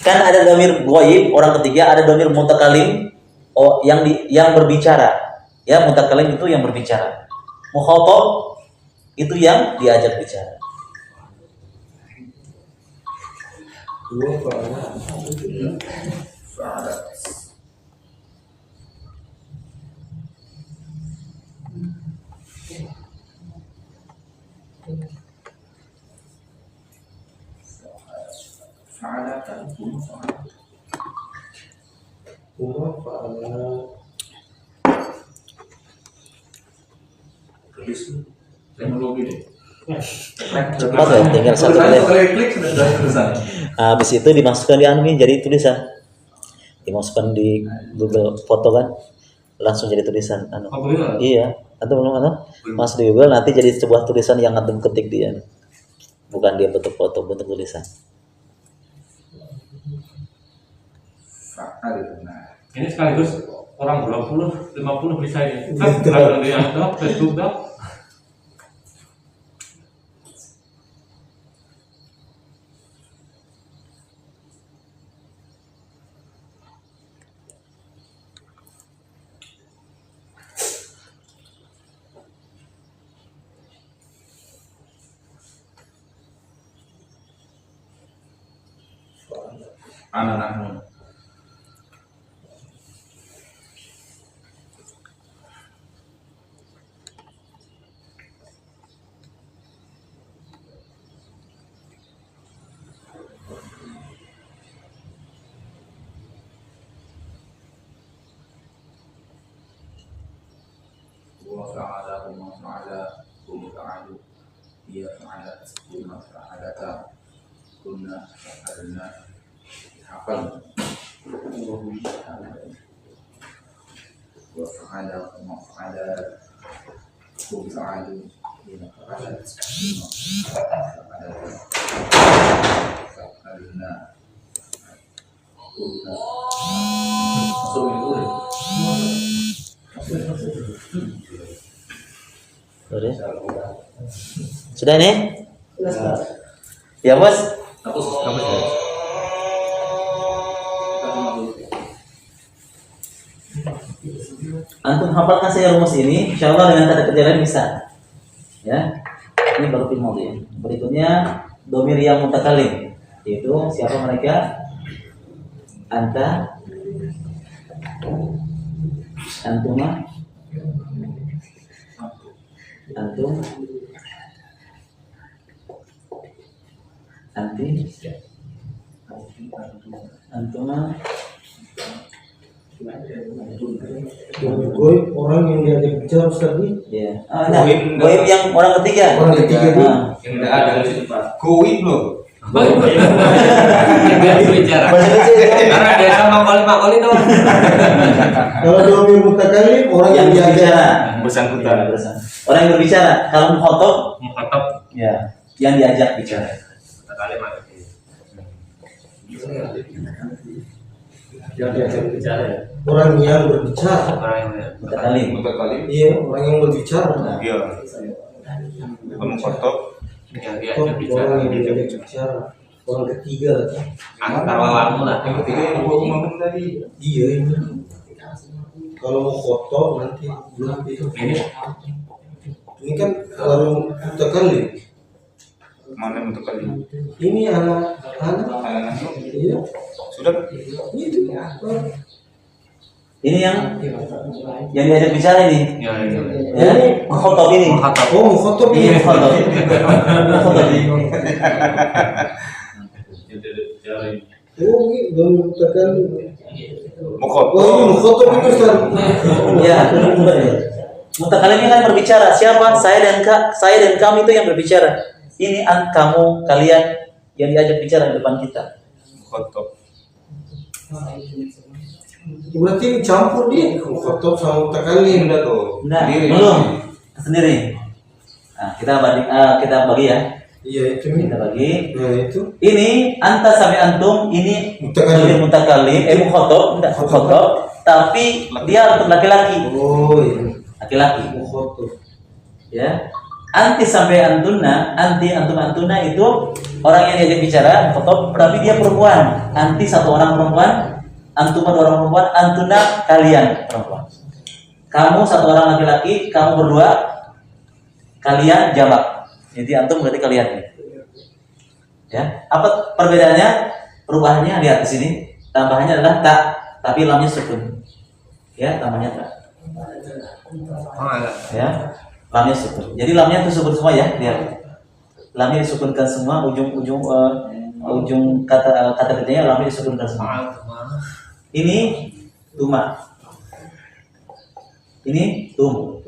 Kan ada dhamir ghaib orang ketiga, ada dhamir mutakalim yang berbicara. Ya, mutakalim itu yang berbicara. Mukhatab itu yang diajak bicara. Teknologi deh. Cepat ya, tinggal satu menit. Klik sudah selesai. Habis itu dimasukkan di anu ini jadi tulisan. Dimasukkan di Google Foto kan, langsung jadi tulisan anu. Iya, atau belum anu? Masuk di Google nanti jadi sebuah tulisan yang antum ketik dia. Bukan dia bentuk foto, bentuk tulisan. Ini sekaligus orang 20, 50 bisa ini. Kan kalau dia ada Facebook dah. Anak-anak. وفعل وما فعل هم فعلوا هي فعلت وما فعلتا كنا فعلنا حقا وفعل وما فعل هم فعلوا هي فعلت وما فعلتا فعلنا كنا Sudah nih? Ya bos. Antum hafalkan saya rumus ini, insya Allah dengan kata kerja lain bisa. Ya, ini baru fil madhi ya. Berikutnya dhamir yang mutakalim, yaitu siapa mereka? Anta, antuma, antum, anti, antuma. Goib orang yang diajak bicara Ustaz ini. Ya. Nah, goib yang orang ketiga. Orang ketiga itu. Nah. Yang tidak ada di situ Pak. Goib loh. Biar bicara. Karena dia sama kali tuh. Kalau dhamir mutakalim orang yang Yang diajak berbicara. Bersangkutan. Orang yang berbicara. Kalau mukhatab, Mukhatab ya, yang diajak bicara. kali mati. Yang diajak bicara ya. Orang yang berbicara. Orang yang Mutakalim. Mutakali. Iya, orang yang berbicara. Iya. Mukhatab yang diajak bicara. Orang yang diajak bicara. Orang ketiga. Antar lawamu lah. Yang ketiga yang gua ngomong tadi. Iya ini. Kalau mau foto nanti belum itu. Ini kan orang mutakali. mana mutakali? Ini anak. Anak Iya. sudah Itu. Ini yang diajak bicara ini. Ya, Ya, mukhatab ini. Oh, mau foto Iya, ini. mukhatab. Mukhatab ini. Oh, ini belum mutakali. mukhatab. Oh, ini mau foto itu Ustaz. Ya, mutakalim ini kan berbicara. Siapa? Saya dan kamu itu yang berbicara. Ini kamu, kalian yang diajak bicara di depan kita. Mukhatab. Berarti ini campur dia. Foto sama mutakali. Udah tuh. Nah, Sendiri. belum sendiri. Nah, kita bagi ya. Iya itu nih. Kita bagi. Nah itu. Ini anta sampai antum ini Mutakalim. mutakalim, mukhatab, enggak mukhatab, tapi dia untuk laki-laki. Oh iya. Laki-laki. Mau foto. Ya. Anti sampai antuna, antum antuna itu orang yang diajak bicara, mukhatab, tapi dia perempuan. Anti satu orang perempuan, antum dua orang perempuan, antuna kalian perempuan. Kamu satu orang laki-laki, kamu berdua, kalian jamak. Jadi antum berarti kalian. Ya, apa perbedaannya? Perubahannya lihat di sini. Tambahannya adalah tak, tapi lamnya sukun. Ya, tambahnya tak. Ya, lamnya sukun. Jadi lamnya itu sukun semua ya, lihat. Lamnya disukunkan semua, ujung kata kerjanya lamnya disukunkan semua. Ini tuma. Ini tum.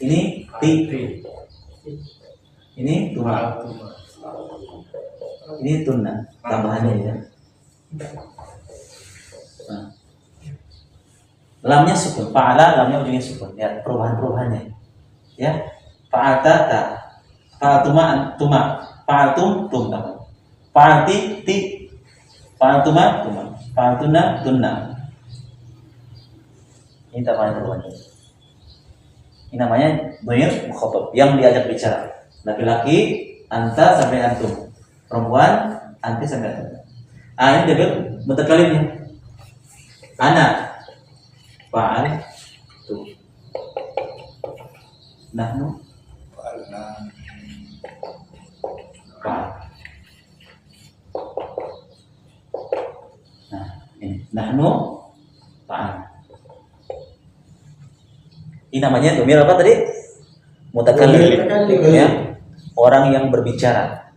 Ini ti. Ini tuma. Ini tunna. Tambahannya ya. Nah. Lamnya sukun. Fa'ala lamnya ujungnya sukun. Ya, perubahan-perubahannya. Ya. Fa'alta ta. Fa'altuma tuma. Fa'altum tum. Fa'alti ti. Fa'altuma tuma. Fa'altuna tunna. Ini tambahan perubahannya. Ini namanya dhamir mukhatab yang diajak bicara. Laki-laki anta sampai antum. Perempuan anti sampai antum. Ini dhamir mutakalimnya. Ana fa'al tu. Nahnu fa'al. Nah, ini nahnu fa'al. Ini namanya dhamir apa tadi? Mutakallim. Ya. Orang yang berbicara.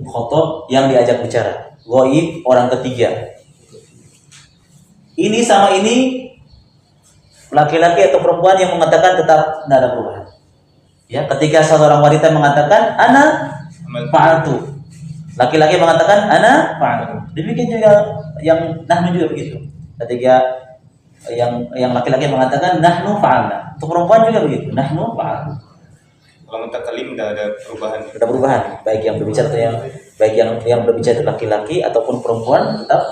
Mukhatab yang diajak bicara. Ghaib orang ketiga. Ini sama ini laki-laki atau perempuan yang mengatakan tetap tidak ada perubahan. Ya, ketika seorang wanita mengatakan ana fa'altu. Laki-laki mengatakan ana fa'altu. Demikian juga yang nahnu juga begitu. Ketika yang laki-laki mengatakan nahnu fa'alna. Untuk perempuan juga begitu. Nahnu fa'alna. Kalau mutakalim tidak ada perubahan. Ada perubahan, baik yang berbicara atau yang berbicara itu laki-laki ataupun perempuan tetap.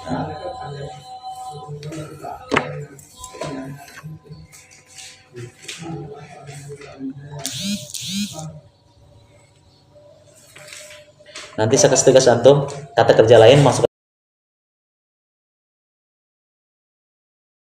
Nah. Nanti saya kasih tugas antum kata kerja lain masuk